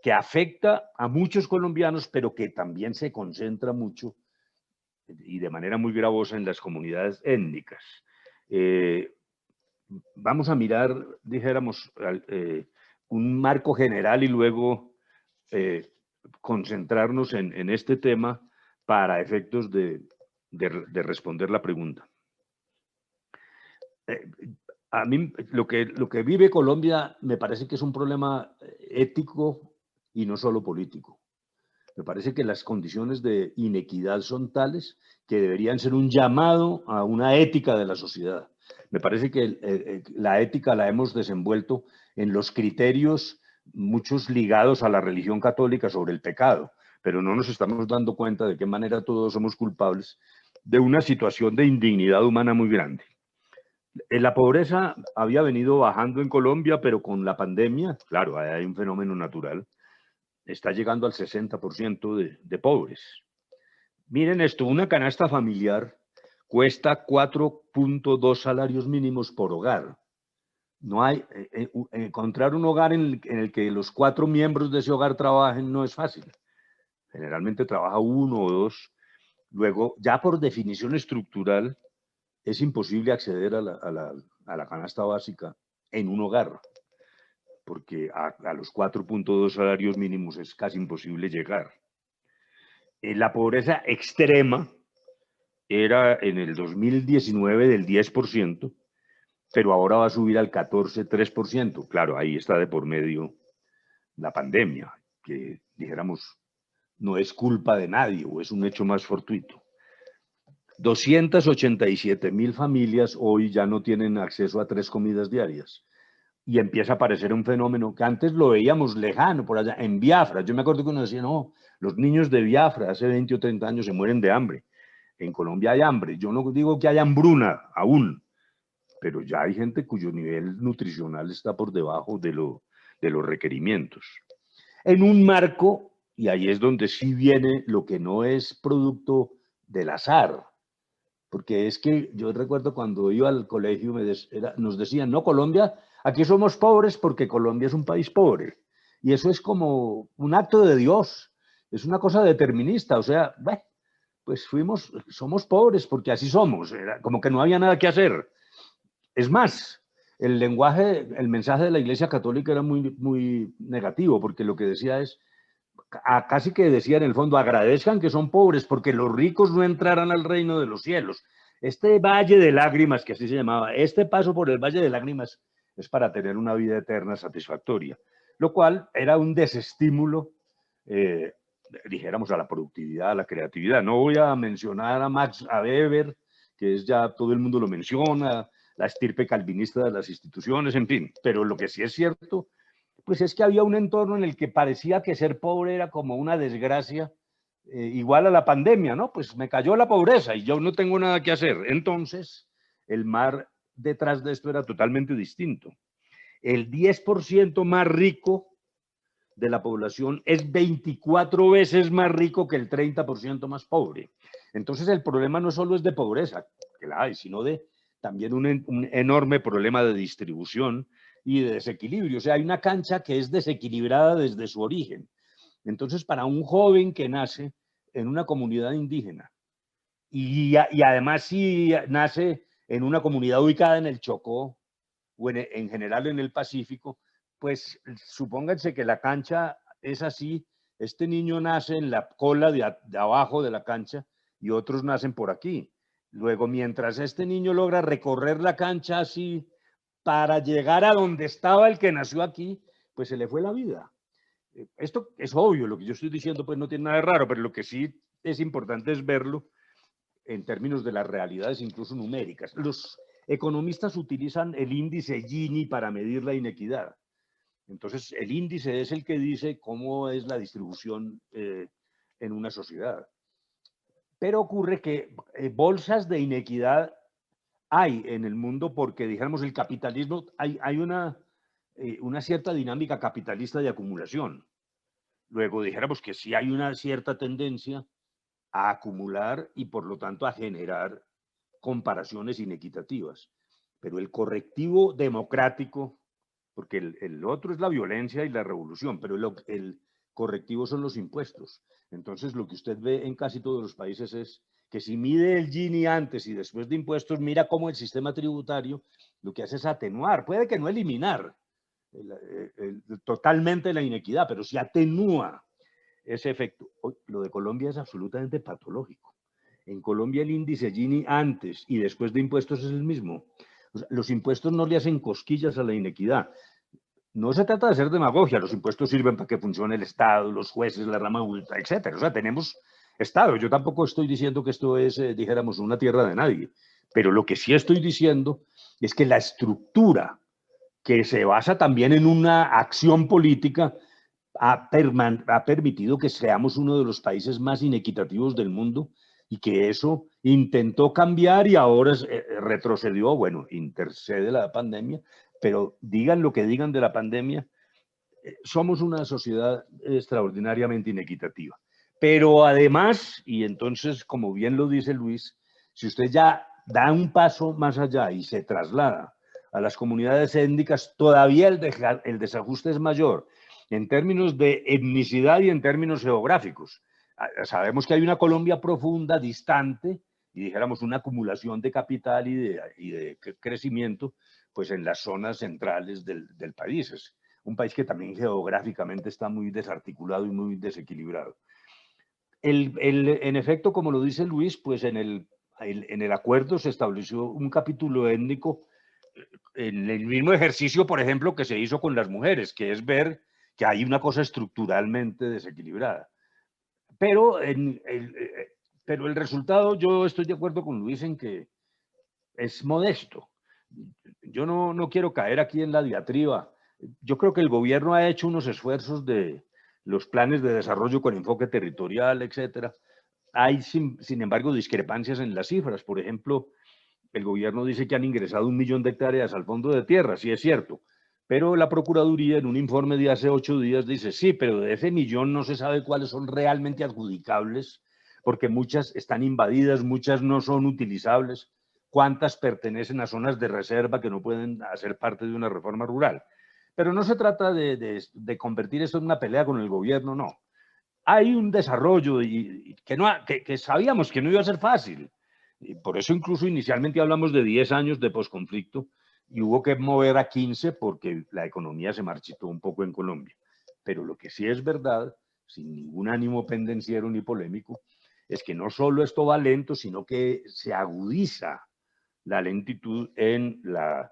que afecta a muchos colombianos, pero que también se concentra mucho y de manera muy gravosa en las comunidades étnicas. Vamos a mirar, dijéramos, un marco general y luego concentrarnos en este tema para efectos de responder la pregunta. A mí lo que vive Colombia me parece que es un problema ético y no solo político. Me parece que las condiciones de inequidad son tales que deberían ser un llamado a una ética de la sociedad. Me parece que la ética la hemos desenvuelto en los criterios, muchos ligados a la religión católica, sobre el pecado, pero no nos estamos dando cuenta de qué manera todos somos culpables de una situación de indignidad humana muy grande. La pobreza había venido bajando en Colombia, pero con la pandemia, claro, hay un fenómeno natural, está llegando al 60% de pobres. Miren esto, una canasta familiar cuesta 4.2 salarios mínimos por hogar. No hay, encontrar un hogar en el que los 4 miembros de ese hogar trabajen no es fácil. Generalmente trabaja 1 o 2. Luego, ya por definición estructural, es imposible acceder a la canasta básica en un hogar, porque a los 4.2 salarios mínimos es casi imposible llegar. La pobreza extrema era en el 2019 del 10%, pero ahora va a subir al 14,3%. Claro, ahí está de por medio la pandemia, que dijéramos no es culpa de nadie o es un hecho más fortuito. 287.000 familias hoy ya no tienen acceso a 3 comidas diarias. Y empieza a aparecer un fenómeno que antes lo veíamos lejano, por allá, en Biafra. Yo me acuerdo que uno decía, no, los niños de Biafra hace 20 o 30 años se mueren de hambre. En Colombia hay hambre. Yo no digo que haya hambruna aún, pero ya hay gente cuyo nivel nutricional está por debajo de los requerimientos. En un marco, y ahí es donde sí viene lo que no es producto del azar, porque es que yo recuerdo cuando iba al colegio nos decían, no, Colombia, aquí somos pobres porque Colombia es un país pobre. Y eso es como un acto de Dios, es una cosa determinista, o sea, bueno, pues somos pobres porque así somos, era como que no había nada que hacer. Es más, el mensaje de la Iglesia Católica era muy, muy negativo, porque lo que decía es, casi que decía en el fondo, agradezcan que son pobres porque los ricos no entrarán al reino de los cielos. Este Valle de Lágrimas, que así se llamaba, este paso por el Valle de Lágrimas es para tener una vida eterna satisfactoria, lo cual era un desestímulo, dijéramos, a la productividad, a la creatividad. No voy a mencionar a Max Weber, que es ya todo el mundo lo menciona, la estirpe calvinista de las instituciones, en fin, pero lo que sí es cierto, pues es que había un entorno en el que parecía que ser pobre era como una desgracia, igual a la pandemia, ¿no? Pues me cayó la pobreza y yo no tengo nada que hacer. Entonces, el mar detrás de esto era totalmente distinto. El 10% más rico de la población es 24 veces más rico que el 30% más pobre. Entonces, el problema no solo es de pobreza, que la hay, sino de también un enorme problema de distribución y de desequilibrio. O sea, hay una cancha que es desequilibrada desde su origen. Entonces, para un joven que nace en una comunidad indígena y además si nace en una comunidad ubicada en el Chocó o en general en el Pacífico, pues supónganse que la cancha es así, este niño nace en la cola de abajo de la cancha y otros nacen por aquí. Luego, mientras este niño logra recorrer la cancha así para llegar a donde estaba el que nació aquí, pues se le fue la vida. Esto es obvio, lo que yo estoy diciendo pues no tiene nada de raro, pero lo que sí es importante es verlo en términos de las realidades incluso numéricas. Los economistas utilizan el índice Gini para medir la inequidad. Entonces, el índice es el que dice cómo es la distribución en una sociedad. Pero ocurre que bolsas de inequidad hay en el mundo porque, dijéramos, el capitalismo, hay una cierta dinámica capitalista de acumulación. Luego dijéramos que sí hay una cierta tendencia a acumular y por lo tanto a generar comparaciones inequitativas. Pero el correctivo democrático, porque el otro es la violencia y la revolución, pero el correctivo son los impuestos. Entonces lo que usted ve en casi todos los países es que si mide el Gini antes y después de impuestos, mira cómo el sistema tributario lo que hace es atenuar, puede que no eliminar totalmente la inequidad, pero sí atenúa ese efecto. Lo de Colombia es absolutamente patológico. En Colombia el índice Gini antes y después de impuestos es el mismo. O sea, los impuestos no le hacen cosquillas a la inequidad. No se trata de hacer demagogia, los impuestos sirven para que funcione el Estado, los jueces, la rama judicial, etc. O sea, tenemos Estado. Yo tampoco estoy diciendo que esto es, dijéramos, una tierra de nadie, pero lo que sí estoy diciendo es que la estructura que se basa también en una acción política ha permitido que seamos uno de los países más inequitativos del mundo y que eso intentó cambiar y ahora retrocedió. Bueno, intercede la pandemia, pero digan lo que digan de la pandemia, somos una sociedad extraordinariamente inequitativa. Pero además, y entonces, como bien lo dice Luis, si usted ya da un paso más allá y se traslada a las comunidades étnicas, todavía el desajuste es mayor en términos de etnicidad y en términos geográficos. Sabemos que hay una Colombia profunda, distante, y dijéramos una acumulación de capital y de crecimiento, pues en las zonas centrales del país. Es un país que también geográficamente está muy desarticulado y muy desequilibrado. En efecto, como lo dice Luis, pues en el acuerdo se estableció un capítulo étnico en el mismo ejercicio, por ejemplo, que se hizo con las mujeres, que es ver que hay una cosa estructuralmente desequilibrada. Pero el resultado, yo estoy de acuerdo con Luis en que es modesto. Yo no quiero caer aquí en la diatriba. Yo creo que el gobierno ha hecho unos esfuerzos de los planes de desarrollo con enfoque territorial, etcétera. Hay, sin embargo, discrepancias en las cifras. Por ejemplo, el gobierno dice que han ingresado 1 millón de hectáreas al fondo de tierra, sí es cierto, pero la Procuraduría en un informe de hace 8 días dice, sí, pero de ese millón no se sabe cuáles son realmente adjudicables, porque muchas están invadidas, muchas no son utilizables, cuántas pertenecen a zonas de reserva que no pueden hacer parte de una reforma rural. Pero no se trata de convertir esto en una pelea con el gobierno, no. Hay un desarrollo que sabíamos que no iba a ser fácil. Y por eso incluso inicialmente hablamos de 10 años de posconflicto y hubo que mover a 15 porque la economía se marchitó un poco en Colombia. Pero lo que sí es verdad, sin ningún ánimo pendenciero ni polémico, es que no solo esto va lento, sino que se agudiza la lentitud en la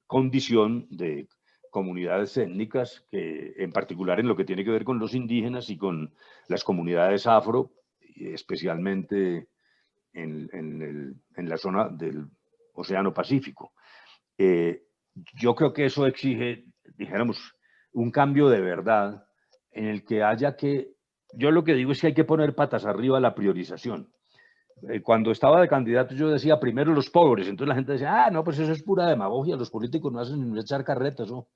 condición de comunidades étnicas, que en particular en lo que tiene que ver con los indígenas y con las comunidades afro, especialmente en la zona del Océano Pacífico. Yo creo que eso exige, dijéramos, un cambio de verdad en el que haya que, yo lo que digo es que hay que poner patas arriba la priorización. Cuando estaba de candidato yo decía primero los pobres, entonces la gente decía, ah, no, pues eso es pura demagogia, los políticos no hacen ni echar carretas, ¿no?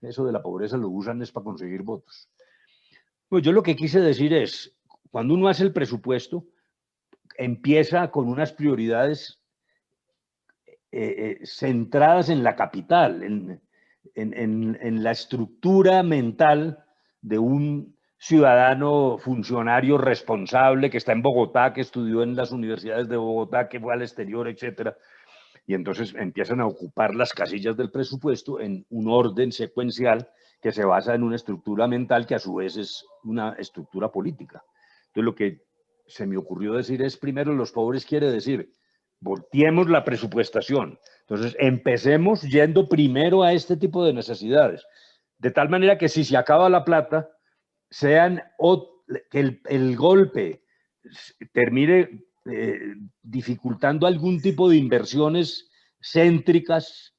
Eso de la pobreza lo usan es para conseguir votos. Pues yo lo que quise decir es, cuando uno hace el presupuesto, empieza con unas prioridades centradas en la capital, en la estructura mental de un ciudadano funcionario responsable que está en Bogotá, que estudió en las universidades de Bogotá, que fue al exterior, etcétera. Y entonces empiezan a ocupar las casillas del presupuesto en un orden secuencial que se basa en una estructura mental que a su vez es una estructura política. Entonces lo que se me ocurrió decir es, primero, los pobres quiere decir, volteemos la presupuestación. Entonces empecemos yendo primero a este tipo de necesidades. De tal manera que si se acaba la plata, que el golpe termine dificultando algún tipo de inversiones céntricas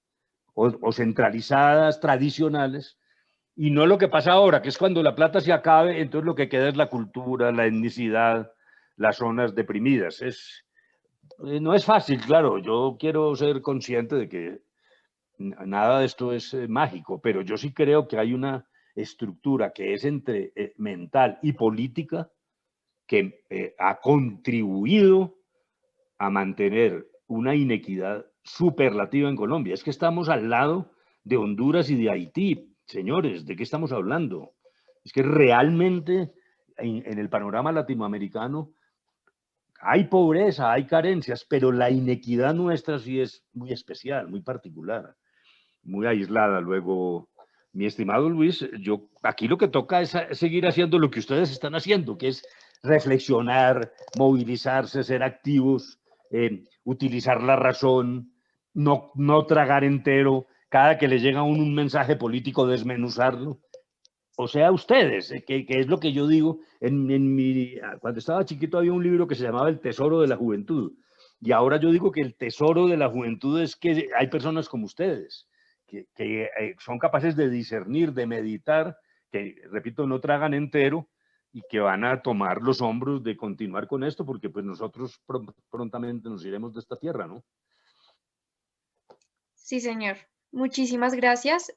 o centralizadas, tradicionales, y no lo que pasa ahora, que es cuando la plata se acabe, entonces lo que queda es la cultura, la etnicidad, las zonas deprimidas. No es fácil, claro, yo quiero ser consciente de que nada de esto es mágico, pero yo sí creo que hay una estructura que es entre mental y política que ha contribuido a mantener una inequidad superlativa en Colombia. Es que estamos al lado de Honduras y de Haití, señores, ¿de qué estamos hablando? Es que realmente en el panorama latinoamericano hay pobreza, hay carencias, pero la inequidad nuestra sí es muy especial, muy particular, muy aislada. Luego, mi estimado Luis, yo aquí lo que toca es seguir haciendo lo que ustedes están haciendo, que es reflexionar, movilizarse, ser activos, utilizar la razón, no tragar entero, cada que le llega a uno un mensaje político, desmenuzarlo. O sea, ustedes, que es lo que yo digo, cuando estaba chiquito había un libro que se llamaba El Tesoro de la Juventud, y ahora yo digo que el tesoro de la juventud es que hay personas como ustedes, que son capaces de discernir, de meditar, que, repito, no tragan entero, y que van a tomar los hombros de continuar con esto, porque pues nosotros prontamente nos iremos de esta tierra, ¿no? Sí, señor. Muchísimas gracias.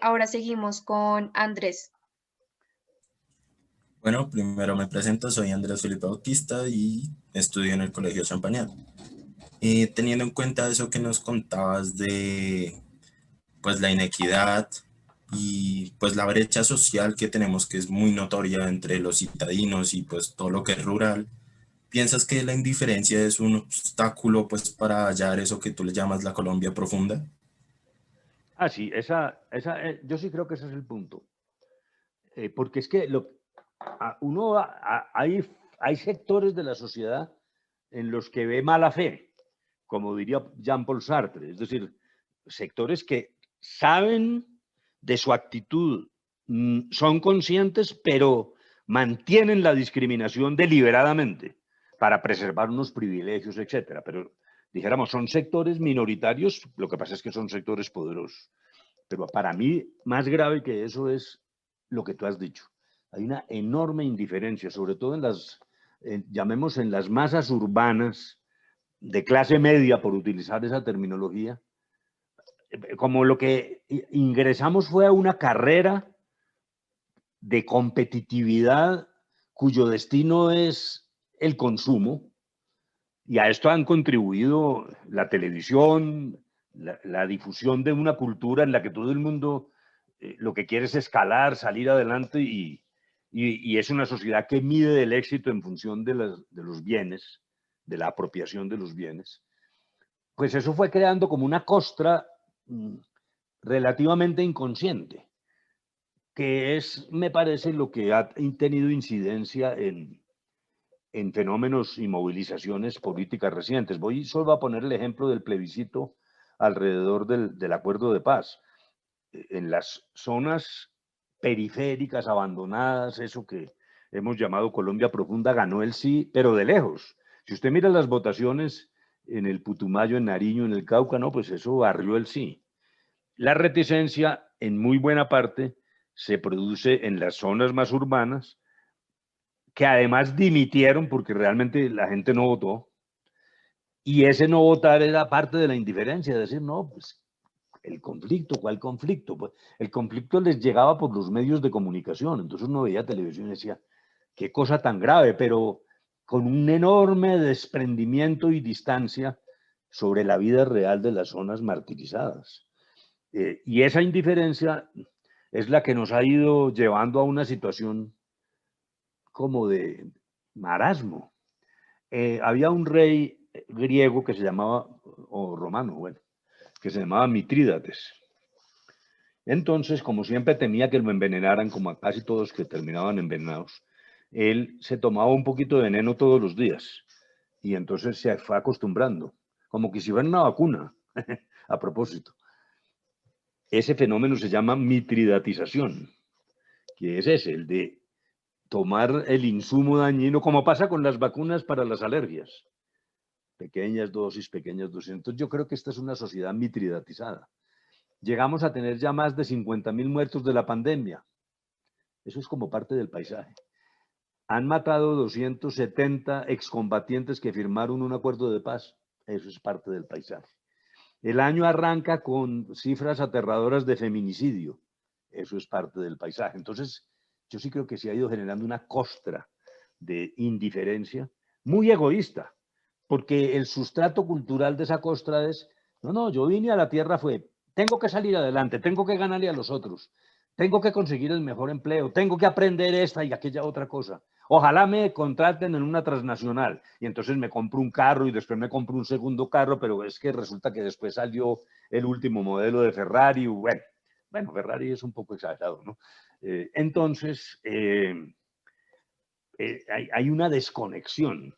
Ahora seguimos con Andrés. Bueno, primero me presento, soy Andrés Felipe Bautista y estudio en el Colegio Champagnat. Teniendo en cuenta eso que nos contabas de pues la inequidad y pues la brecha social que tenemos, que es muy notoria entre los citadinos y pues todo lo que es rural, ¿piensas que la indiferencia es un obstáculo pues para hallar eso que tú le llamas la Colombia profunda? Ah, sí, yo sí creo que ese es el punto. Porque es que hay sectores de la sociedad en los que ve mala fe, como diría Jean-Paul Sartre, es decir, sectores que saben de su actitud, son conscientes, pero mantienen la discriminación deliberadamente para preservar unos privilegios, etcétera. Pero, dijéramos, son sectores minoritarios, lo que pasa es que son sectores poderosos. Pero para mí, más grave que eso es lo que tú has dicho. Hay una enorme indiferencia, sobre todo llamemos en las masas urbanas de clase media, por utilizar esa terminología, como lo que ingresamos fue a una carrera de competitividad cuyo destino es el consumo, y a esto han contribuido la televisión, la difusión de una cultura en la que todo el mundo lo que quiere es escalar, salir adelante, y es una sociedad que mide el éxito en función de los bienes, de la apropiación de los bienes. Pues eso fue creando como una costra relativamente inconsciente, que es, me parece, lo que ha tenido incidencia en en fenómenos y movilizaciones políticas recientes. Voy solo a poner el ejemplo del plebiscito alrededor del acuerdo de paz. En las zonas periféricas, abandonadas, eso que hemos llamado Colombia profunda, ganó el sí, pero de lejos. Si usted mira las votaciones en el Putumayo, en Nariño, en el Cauca, no, pues eso barrió el sí. La reticencia, en muy buena parte, se produce en las zonas más urbanas, que además dimitieron porque realmente la gente no votó. Y ese no votar era parte de la indiferencia, decir, no, pues el conflicto, ¿cuál conflicto? Pues el conflicto les llegaba por los medios de comunicación, entonces uno veía televisión y decía, qué cosa tan grave, pero con un enorme desprendimiento y distancia sobre la vida real de las zonas martirizadas. Y esa indiferencia es la que nos ha ido llevando a una situación como de marasmo. Había un rey griego que se llamaba, o romano, bueno, que se llamaba Mitrídates. Entonces, como siempre temía que lo envenenaran, como a casi todos que terminaban envenenados, él se tomaba un poquito de veneno todos los días y entonces se fue acostumbrando, como que si fuera una vacuna, a propósito. Ese fenómeno se llama mitridatización, que es ese, el de tomar el insumo dañino, como pasa con las vacunas para las alergias. Pequeñas dosis. Entonces yo creo que esta es una sociedad mitridatizada. Llegamos a tener ya más de 50.000 muertos de la pandemia. Eso es como parte del paisaje. Han matado 270 excombatientes que firmaron un acuerdo de paz. Eso es parte del paisaje. El año arranca con cifras aterradoras de feminicidio. Eso es parte del paisaje. Entonces, yo sí creo que se ha ido generando una costra de indiferencia muy egoísta, porque el sustrato cultural de esa costra es, no, yo vine a la tierra tengo que salir adelante, tengo que ganarle a los otros, tengo que conseguir el mejor empleo, tengo que aprender esta y aquella otra cosa. Ojalá me contraten en una transnacional y entonces me compro un carro y después me compro un segundo carro, pero es que resulta que después salió el último modelo de Ferrari. Bueno, Ferrari es un poco exagerado, ¿no? Entonces, hay una desconexión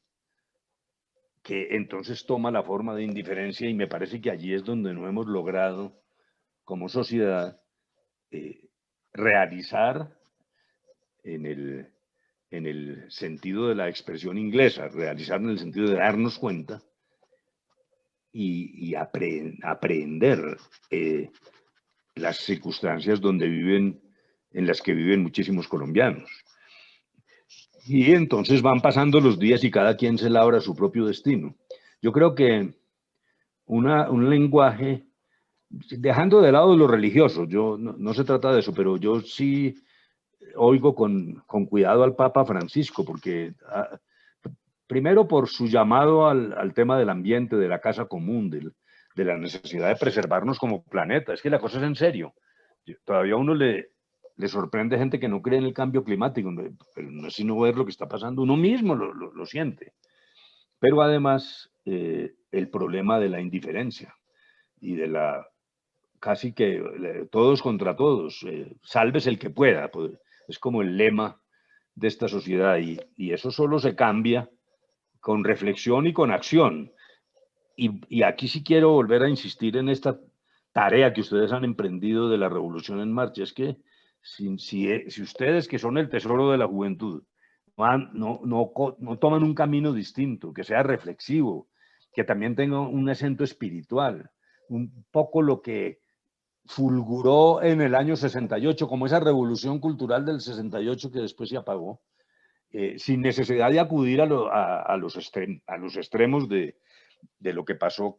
que entonces toma la forma de indiferencia y me parece que allí es donde no hemos logrado como sociedad realizar en el sentido de la expresión inglesa, realizar en el sentido de darnos cuenta y aprender las circunstancias en las que viven muchísimos colombianos. Y entonces van pasando los días y cada quien se labra su propio destino. Yo creo que un lenguaje, dejando de lado lo religioso, no se trata de eso, pero yo sí oigo con cuidado al Papa Francisco, porque primero por su llamado al tema del ambiente, de la casa común, de la necesidad de preservarnos como planeta. Es que la cosa es en serio. Todavía a uno le sorprende gente que no cree en el cambio climático, pero no es sino ver lo que está pasando. Uno mismo lo siente. Pero además el problema de la indiferencia y de la casi que todos contra todos, sálvese el que pueda. Pues, es como el lema de esta sociedad y eso solo se cambia con reflexión y con acción. Y aquí sí quiero volver a insistir en esta tarea que ustedes han emprendido de la revolución en marcha. Es que si ustedes, que son el tesoro de la juventud, no toman un camino distinto, que sea reflexivo, que también tenga un acento espiritual, un poco lo que fulguró en el año 68, como esa revolución cultural del 68 que después se apagó, sin necesidad de acudir a los extremos de lo que pasó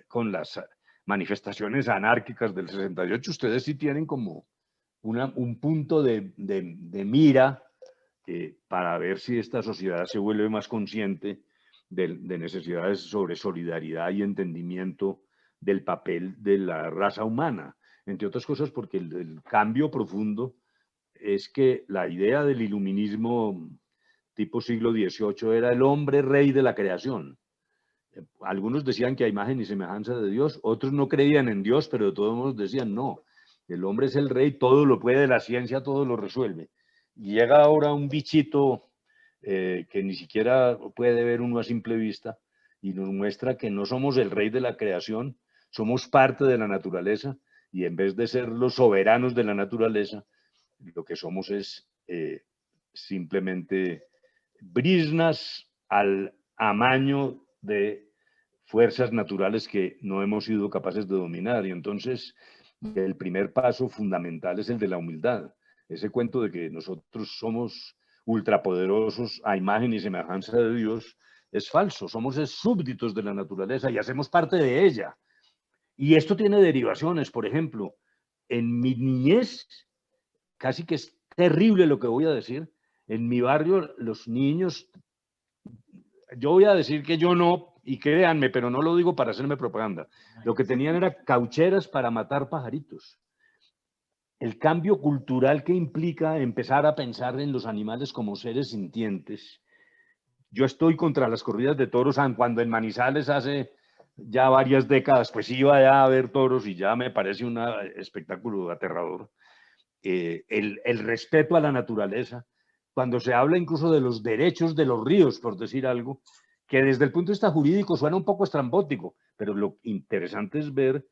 con las manifestaciones anárquicas del 68. Ustedes sí tienen como un punto de mira para ver si esta sociedad se vuelve más consciente de necesidades sobre solidaridad y entendimiento del papel de la raza humana, entre otras cosas porque el cambio profundo es que la idea del iluminismo tipo siglo XVIII era el hombre rey de la creación. Algunos decían que a imagen y semejanza de Dios, otros no creían en Dios, pero de todos modos decían no, el hombre es el rey, todo lo puede, la ciencia todo lo resuelve. Y llega ahora un bichito que ni siquiera puede ver uno a simple vista, y nos muestra que no somos el rey de la creación, somos parte de la naturaleza, y en vez de ser los soberanos de la naturaleza, lo que somos es simplemente brisnas al amaño de fuerzas naturales que no hemos sido capaces de dominar. Y entonces el primer paso fundamental es el de la humildad. Ese cuento de que nosotros somos ultrapoderosos a imagen y semejanza de Dios es falso. Somos súbditos de la naturaleza y hacemos parte de ella. Y esto tiene derivaciones. Por ejemplo, en mi niñez, casi que es terrible lo que voy a decir, en mi barrio los niños, yo voy a decir que yo no, y créanme, pero no lo digo para hacerme propaganda, lo que tenían era caucheras para matar pajaritos. El cambio cultural que implica empezar a pensar en los animales como seres sintientes. Yo estoy contra las corridas de toros, cuando en Manizales hace ya varias décadas, pues iba ya a ver toros y ya me parece un espectáculo aterrador. El respeto a la naturaleza, cuando se habla incluso de los derechos de los ríos, por decir algo, que desde el punto de vista jurídico suena un poco estrambótico, pero lo interesante es ver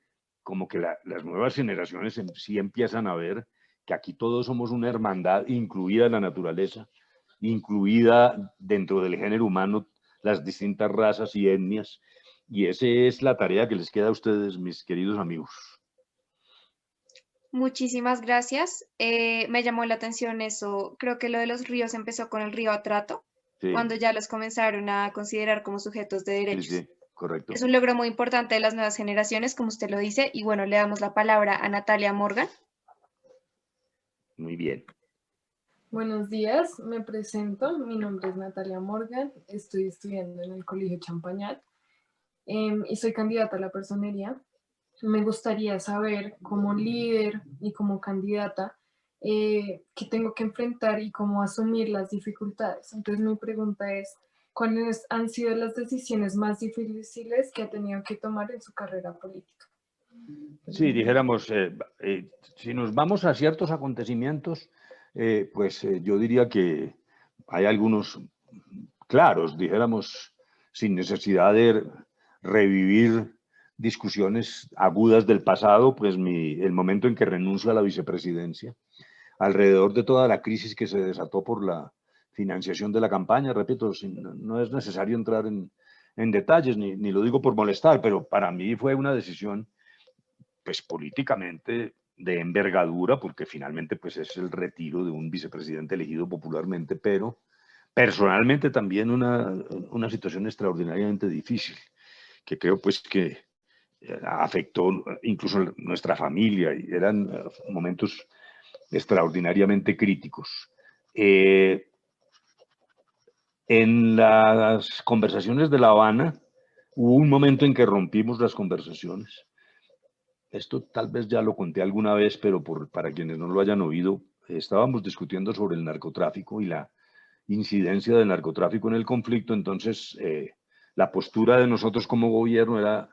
como que las nuevas generaciones sí empiezan a ver que aquí todos somos una hermandad, incluida la naturaleza, incluida dentro del género humano las distintas razas y etnias, y esa es la tarea que les queda a ustedes, mis queridos amigos. Muchísimas gracias. Me llamó la atención eso. Creo que lo de los ríos empezó con el río Atrato, Sí. Cuando ya los comenzaron a considerar como sujetos de derechos. Sí, correcto. Es un logro muy importante de las nuevas generaciones, como usted lo dice, y bueno, le damos la palabra a Natalia Morgan. Muy bien. Buenos días, me presento. Mi nombre es Natalia Morgan, estoy estudiando en el Colegio Champagnat y soy candidata a la personería. Me gustaría saber como líder y como candidata qué tengo que enfrentar y cómo asumir las dificultades. Entonces mi pregunta es, ¿cuáles han sido las decisiones más difíciles que ha tenido que tomar en su carrera política? Sí, dijéramos, si nos vamos a ciertos acontecimientos, yo diría que hay algunos claros, dijéramos, sin necesidad de revivir discusiones agudas del pasado, pues el momento en que renuncio a la vicepresidencia, alrededor de toda la crisis que se desató por la financiación de la campaña, repito, no es necesario entrar en detalles, ni lo digo por molestar, pero para mí fue una decisión pues políticamente de envergadura, porque finalmente pues es el retiro de un vicepresidente elegido popularmente, pero personalmente también una situación extraordinariamente difícil, que creo pues que afectó incluso nuestra familia, y eran momentos extraordinariamente críticos. En las conversaciones de La Habana hubo un momento en que rompimos las conversaciones. Esto tal vez ya lo conté alguna vez, pero para quienes no lo hayan oído, estábamos discutiendo sobre el narcotráfico y la incidencia del narcotráfico en el conflicto. Entonces, la postura de nosotros como gobierno era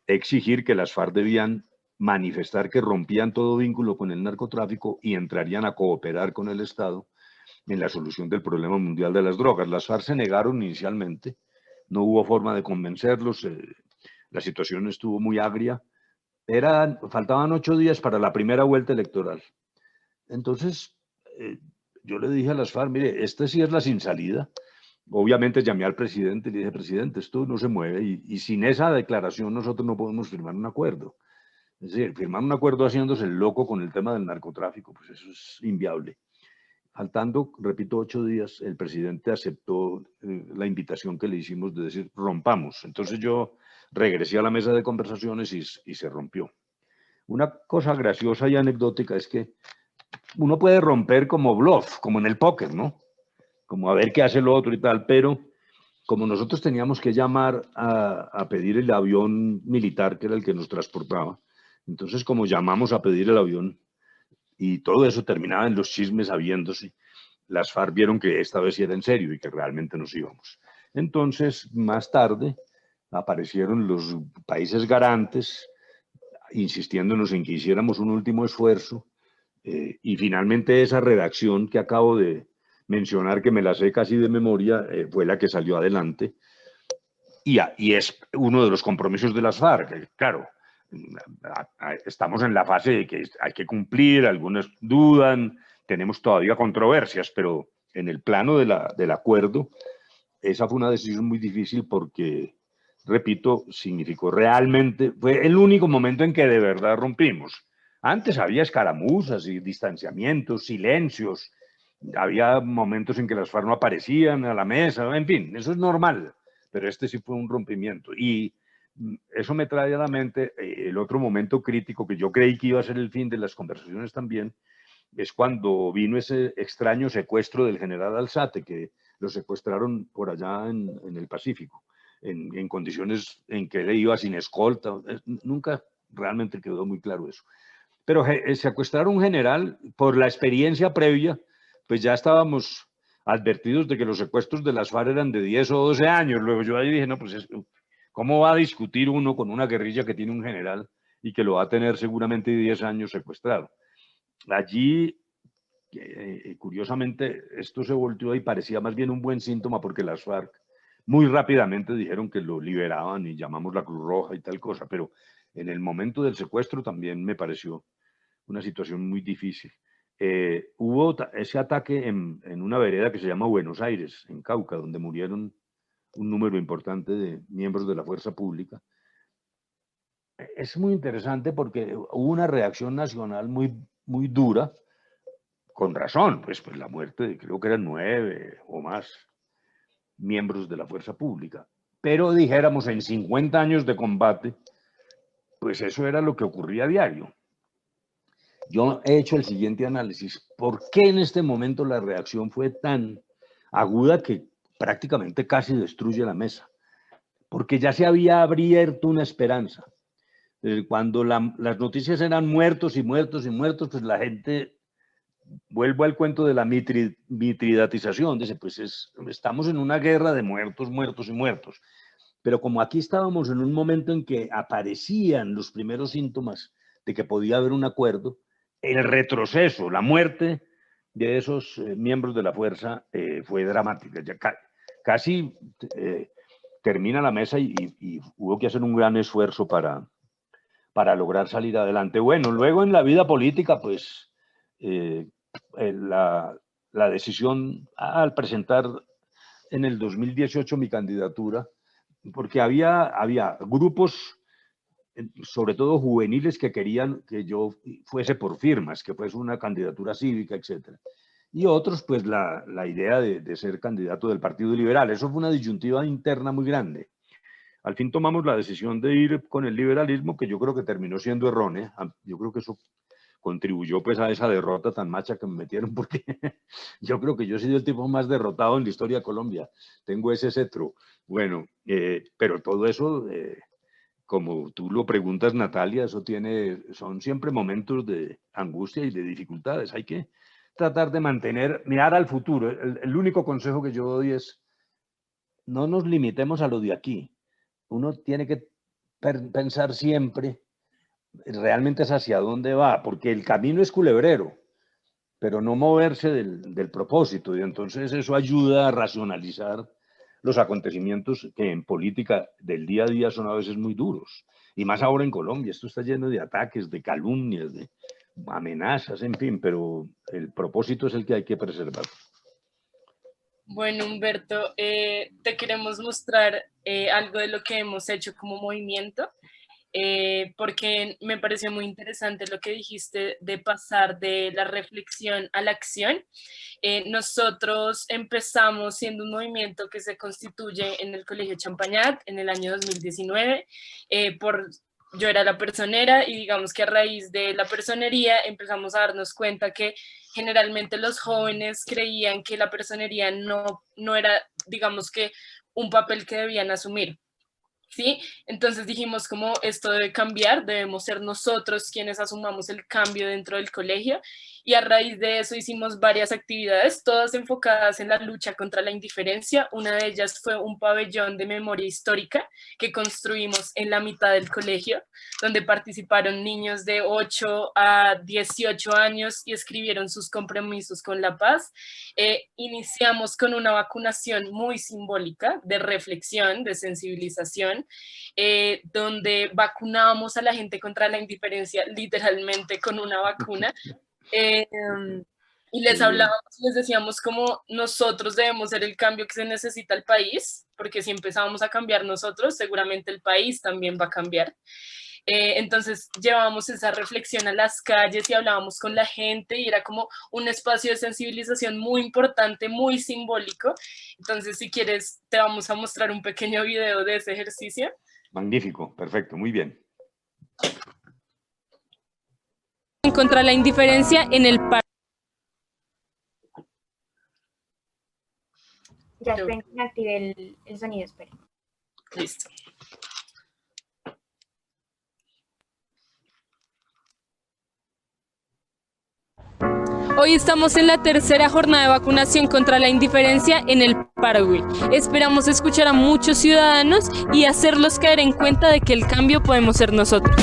exigir que las FARC debían manifestar que rompían todo vínculo con el narcotráfico y entrarían a cooperar con el Estado en la solución del problema mundial de las drogas. Las FARC se negaron inicialmente, no hubo forma de convencerlos, la situación estuvo muy agria. Faltaban 8 días para la primera vuelta electoral. Entonces, yo le dije a las FARC, mire, esta sí es la sin salida. Obviamente llamé al presidente y le dije, presidente, esto no se mueve y sin esa declaración nosotros no podemos firmar un acuerdo. Es decir, firmar un acuerdo haciéndose el loco con el tema del narcotráfico, pues eso es inviable. Faltando, repito, 8 días, el presidente aceptó la invitación que le hicimos de decir, rompamos. Entonces yo regresé a la mesa de conversaciones y se rompió. Una cosa graciosa y anecdótica es que uno puede romper como bluff, como en el póker, ¿no? Como a ver qué hace el otro y tal, pero como nosotros teníamos que llamar a pedir el avión militar, que era el que nos transportaba, entonces como llamamos a pedir el avión y todo eso terminaba en los chismes habiéndose, las FARC vieron que esta vez sí era en serio y que realmente nos íbamos. Entonces, más tarde, aparecieron los países garantes insistiéndonos en que hiciéramos un último esfuerzo y finalmente esa redacción que acabo de mencionar que me la sé casi de memoria, fue la que salió adelante. Y es uno de los compromisos de las FARC. Claro, estamos en la fase de que hay que cumplir, algunos dudan, tenemos todavía controversias, pero en el plano del acuerdo, esa fue una decisión muy difícil porque, repito, significó realmente, fue el único momento en que de verdad rompimos. Antes había escaramuzas y distanciamientos, silencios, había momentos en que las FARC no aparecían a la mesa, en fin, eso es normal, pero este sí fue un rompimiento. Y eso me trae a la mente el otro momento crítico que yo creí que iba a ser el fin de las conversaciones también, es cuando vino ese extraño secuestro del general Alzate, que lo secuestraron por allá en el Pacífico, en condiciones en que él iba sin escolta. Nunca realmente quedó muy claro eso. Pero secuestrar a un general, por la experiencia previa, pues ya estábamos advertidos de que los secuestros de las FARC eran de 10 o 12 años. Luego yo ahí dije, no, pues ¿cómo va a discutir uno con una guerrilla que tiene un general y que lo va a tener seguramente 10 años secuestrado? Allí, curiosamente, esto se volteó y parecía más bien un buen síntoma porque las FARC muy rápidamente dijeron que lo liberaban y llamamos la Cruz Roja y tal cosa, pero en el momento del secuestro también me pareció una situación muy difícil. Hubo ese ataque en una vereda que se llama Buenos Aires, en Cauca, donde murieron un número importante de miembros de la fuerza pública. Es muy interesante porque hubo una reacción nacional muy dura, con razón, pues la muerte de creo que eran 9 o más miembros de la fuerza pública. Pero dijéramos, en 50 años de combate, pues eso era lo que ocurría a diario. Yo he hecho el siguiente análisis. ¿Por qué en este momento la reacción fue tan aguda que prácticamente casi destruye la mesa? Porque ya se había abierto una esperanza. Cuando las noticias eran muertos y muertos y muertos, pues la gente, vuelvo al cuento de la mitridatización, dice, pues estamos en una guerra de muertos, muertos y muertos. Pero como aquí estábamos en un momento en que aparecían los primeros síntomas de que podía haber un acuerdo, el retroceso, la muerte de esos miembros de la fuerza fue dramática. Ya casi termina la mesa y hubo que hacer un gran esfuerzo para lograr salir adelante. Bueno, luego en la vida política, pues la decisión al presentar en el 2018 mi candidatura, porque había grupos, sobre todo juveniles, que querían que yo fuese por firmas, que fuese una candidatura cívica, etc. Y otros, pues la idea de ser candidato del Partido Liberal. Eso fue una disyuntiva interna muy grande. Al fin tomamos la decisión de ir con el liberalismo, que yo creo que terminó siendo errónea. Yo creo que eso contribuyó pues a esa derrota tan macha que me metieron, porque yo creo que yo he sido el tipo más derrotado en la historia de Colombia. Tengo ese cetro. Bueno, pero todo eso, como tú lo preguntas, Natalia, eso son siempre momentos de angustia y de dificultades. Hay que tratar de mirar al futuro. El único consejo que yo doy es, no nos limitemos a lo de aquí. Uno tiene que pensar siempre realmente es hacia dónde va, porque el camino es culebrero, pero no moverse del propósito, y entonces eso ayuda a racionalizar los acontecimientos que en política del día a día son a veces muy duros, y más ahora en Colombia. Esto está lleno de ataques, de calumnias, de amenazas, en fin, pero el propósito es el que hay que preservar. Bueno, Humberto, te queremos mostrar algo de lo que hemos hecho como movimiento, porque me pareció muy interesante lo que dijiste de pasar de la reflexión a la acción. Nosotros empezamos siendo un movimiento que se constituye en el Colegio Champañat en el año 2019. Yo era la personera, y digamos que a raíz de la personería empezamos a darnos cuenta que generalmente los jóvenes creían que la personería no era, digamos, que un papel que debían asumir, ¿sí? Entonces dijimos, como esto debe cambiar, debemos ser nosotros quienes asumamos el cambio dentro del colegio, y a raíz de eso hicimos varias actividades, todas enfocadas en la lucha contra la indiferencia. Una de ellas fue un pabellón de memoria histórica que construimos en la mitad del colegio, donde participaron niños de 8 a 18 años y escribieron sus compromisos con la paz. Iniciamos con una vacunación muy simbólica de reflexión, de sensibilización, donde vacunábamos a la gente contra la indiferencia literalmente con una vacuna. Y les hablábamos, les decíamos cómo nosotros debemos ser el cambio que se necesita al país, porque si empezamos a cambiar nosotros, seguramente el país también va a cambiar. Entonces llevábamos esa reflexión a las calles y hablábamos con la gente y era como un espacio de sensibilización muy importante, muy simbólico. Entonces, si quieres, te vamos a mostrar un pequeño video de ese ejercicio. Magnífico, perfecto, muy bien. Contra la indiferencia en el parque. Ya esperen que active el sonido, esperen. Listo. Hoy estamos en la tercera jornada de vacunación contra la indiferencia en el Paraguay. Esperamos escuchar a muchos ciudadanos y hacerlos caer en cuenta de que el cambio podemos ser nosotros.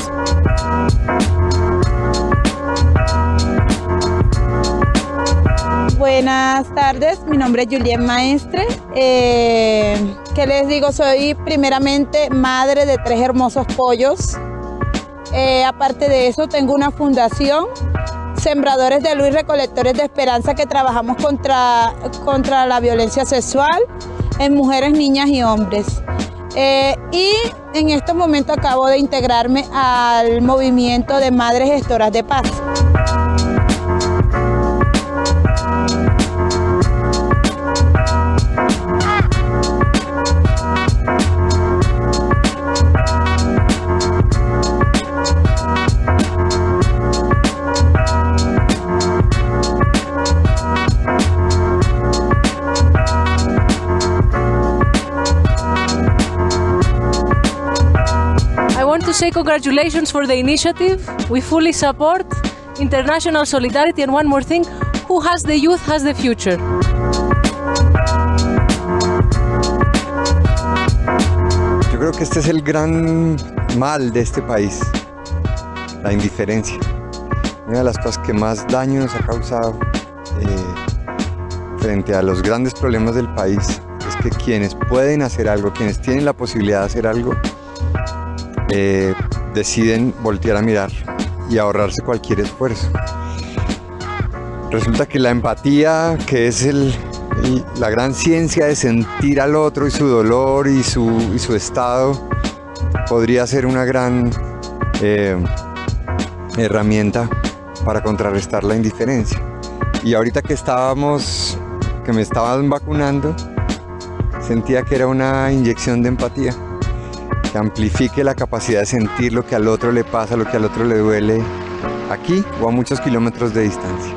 Buenas tardes, mi nombre es Julien Maestre. ¿Qué les digo? Soy primeramente madre de 3 hermosos pollos. Aparte de eso, tengo una fundación, Sembradores de Luz y Recolectores de Esperanza, que trabajamos contra la violencia sexual en mujeres, niñas y hombres. Y en estos momentos acabo de integrarme al movimiento de Madres Gestoras de Paz. To say congratulations for the initiative. We fully support international solidarity, and one more thing, who has the youth has the future. Yo creo que este es el gran mal de este país, la indiferencia. Una de las cosas que más daño nos ha causado frente a los grandes problemas del país es que quienes pueden hacer algo, quienes tienen la posibilidad de hacer algo, deciden voltear a mirar y ahorrarse cualquier esfuerzo. Resulta que la empatía, que es la gran ciencia de sentir al otro y su dolor y su estado, podría ser una gran herramienta para contrarrestar la indiferencia. Y ahorita que me estaban vacunando, sentía que era una inyección de empatía, que amplifique la capacidad de sentir lo que al otro le pasa, lo que al otro le duele, aquí o a muchos kilómetros de distancia.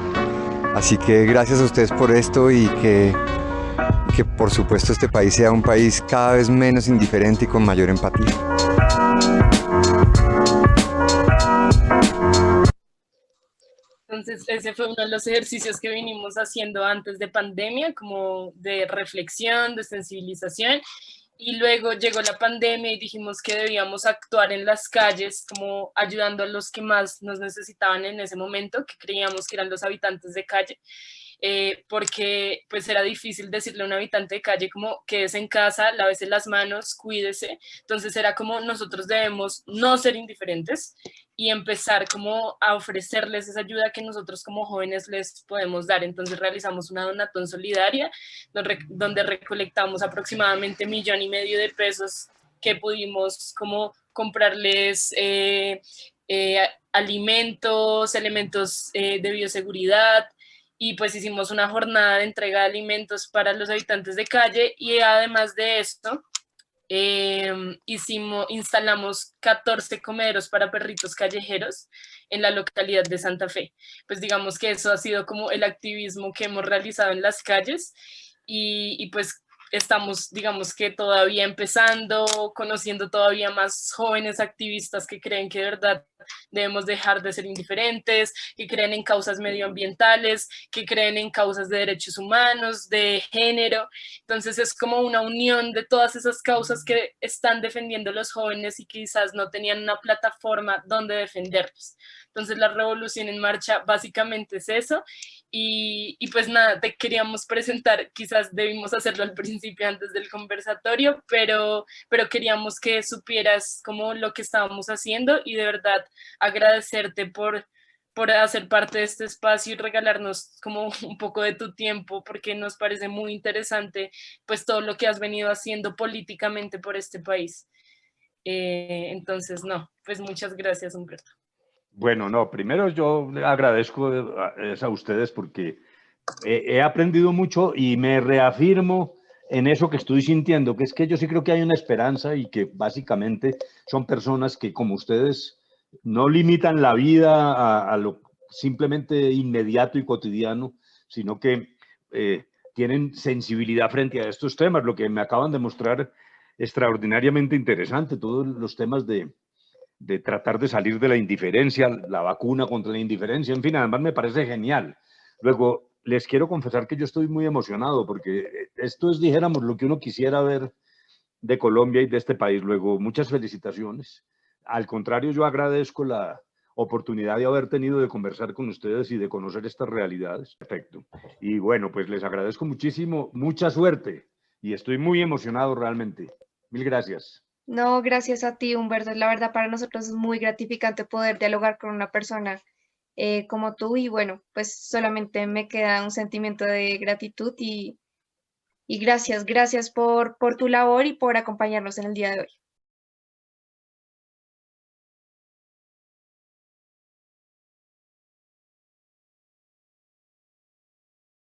Así que gracias a ustedes por esto y que por supuesto este país sea un país cada vez menos indiferente y con mayor empatía. Entonces, ese fue uno de los ejercicios que vinimos haciendo antes de pandemia, como de reflexión, de sensibilización. Y luego llegó la pandemia y dijimos que debíamos actuar en las calles, como ayudando a los que más nos necesitaban en ese momento, que creíamos que eran los habitantes de calle, porque pues era difícil decirle a un habitante de calle como quédese en casa, lávese las manos, cuídese. Entonces era como nosotros debemos no ser indiferentes y empezar como a ofrecerles esa ayuda que nosotros como jóvenes les podemos dar. Entonces realizamos una donatón solidaria donde recolectamos aproximadamente 1,5 millones de pesos que pudimos como comprarles alimentos, elementos de bioseguridad, y pues hicimos una jornada de entrega de alimentos para los habitantes de calle. Y además de esto, instalamos 14 comederos para perritos callejeros en la localidad de Santa Fe. Pues digamos que eso ha sido como el activismo que hemos realizado en las calles, y pues estamos, digamos que todavía empezando, conociendo todavía más jóvenes activistas que creen que de verdad debemos dejar de ser indiferentes, que creen en causas medioambientales, que creen en causas de derechos humanos, de género. Entonces es como una unión de todas esas causas que están defendiendo los jóvenes y quizás no tenían una plataforma donde defenderlos. Entonces la Revolución en Marcha básicamente es eso. Y pues nada, te queríamos presentar, quizás debimos hacerlo al principio antes del conversatorio, pero queríamos que supieras como lo que estábamos haciendo y de verdad agradecerte por hacer parte de este espacio y regalarnos como un poco de tu tiempo, porque nos parece muy interesante pues todo lo que has venido haciendo políticamente por este país. Entonces, no, pues muchas gracias, Humberto. Bueno, no, primero yo le agradezco a ustedes porque he aprendido mucho y me reafirmo en eso que estoy sintiendo, que es que yo sí creo que hay una esperanza y que básicamente son personas que como ustedes no limitan la vida a lo simplemente inmediato y cotidiano, sino que tienen sensibilidad frente a estos temas, lo que me acaban de mostrar extraordinariamente interesante, todos los temas de tratar de salir de la indiferencia, la vacuna contra la indiferencia, en fin, además me parece genial. Luego, les quiero confesar que yo estoy muy emocionado porque esto es, dijéramos, lo que uno quisiera ver de Colombia y de este país. Luego, muchas felicitaciones. Al contrario, yo agradezco la oportunidad de haber tenido de conversar con ustedes y de conocer estas realidades. Perfecto. Y bueno, pues les agradezco muchísimo, mucha suerte y estoy muy emocionado realmente. Mil gracias. No, gracias a ti, Humberto. La verdad, para nosotros es muy gratificante poder dialogar con una persona como tú y bueno, pues solamente me queda un sentimiento de gratitud y gracias por tu labor y por acompañarnos en el día de hoy.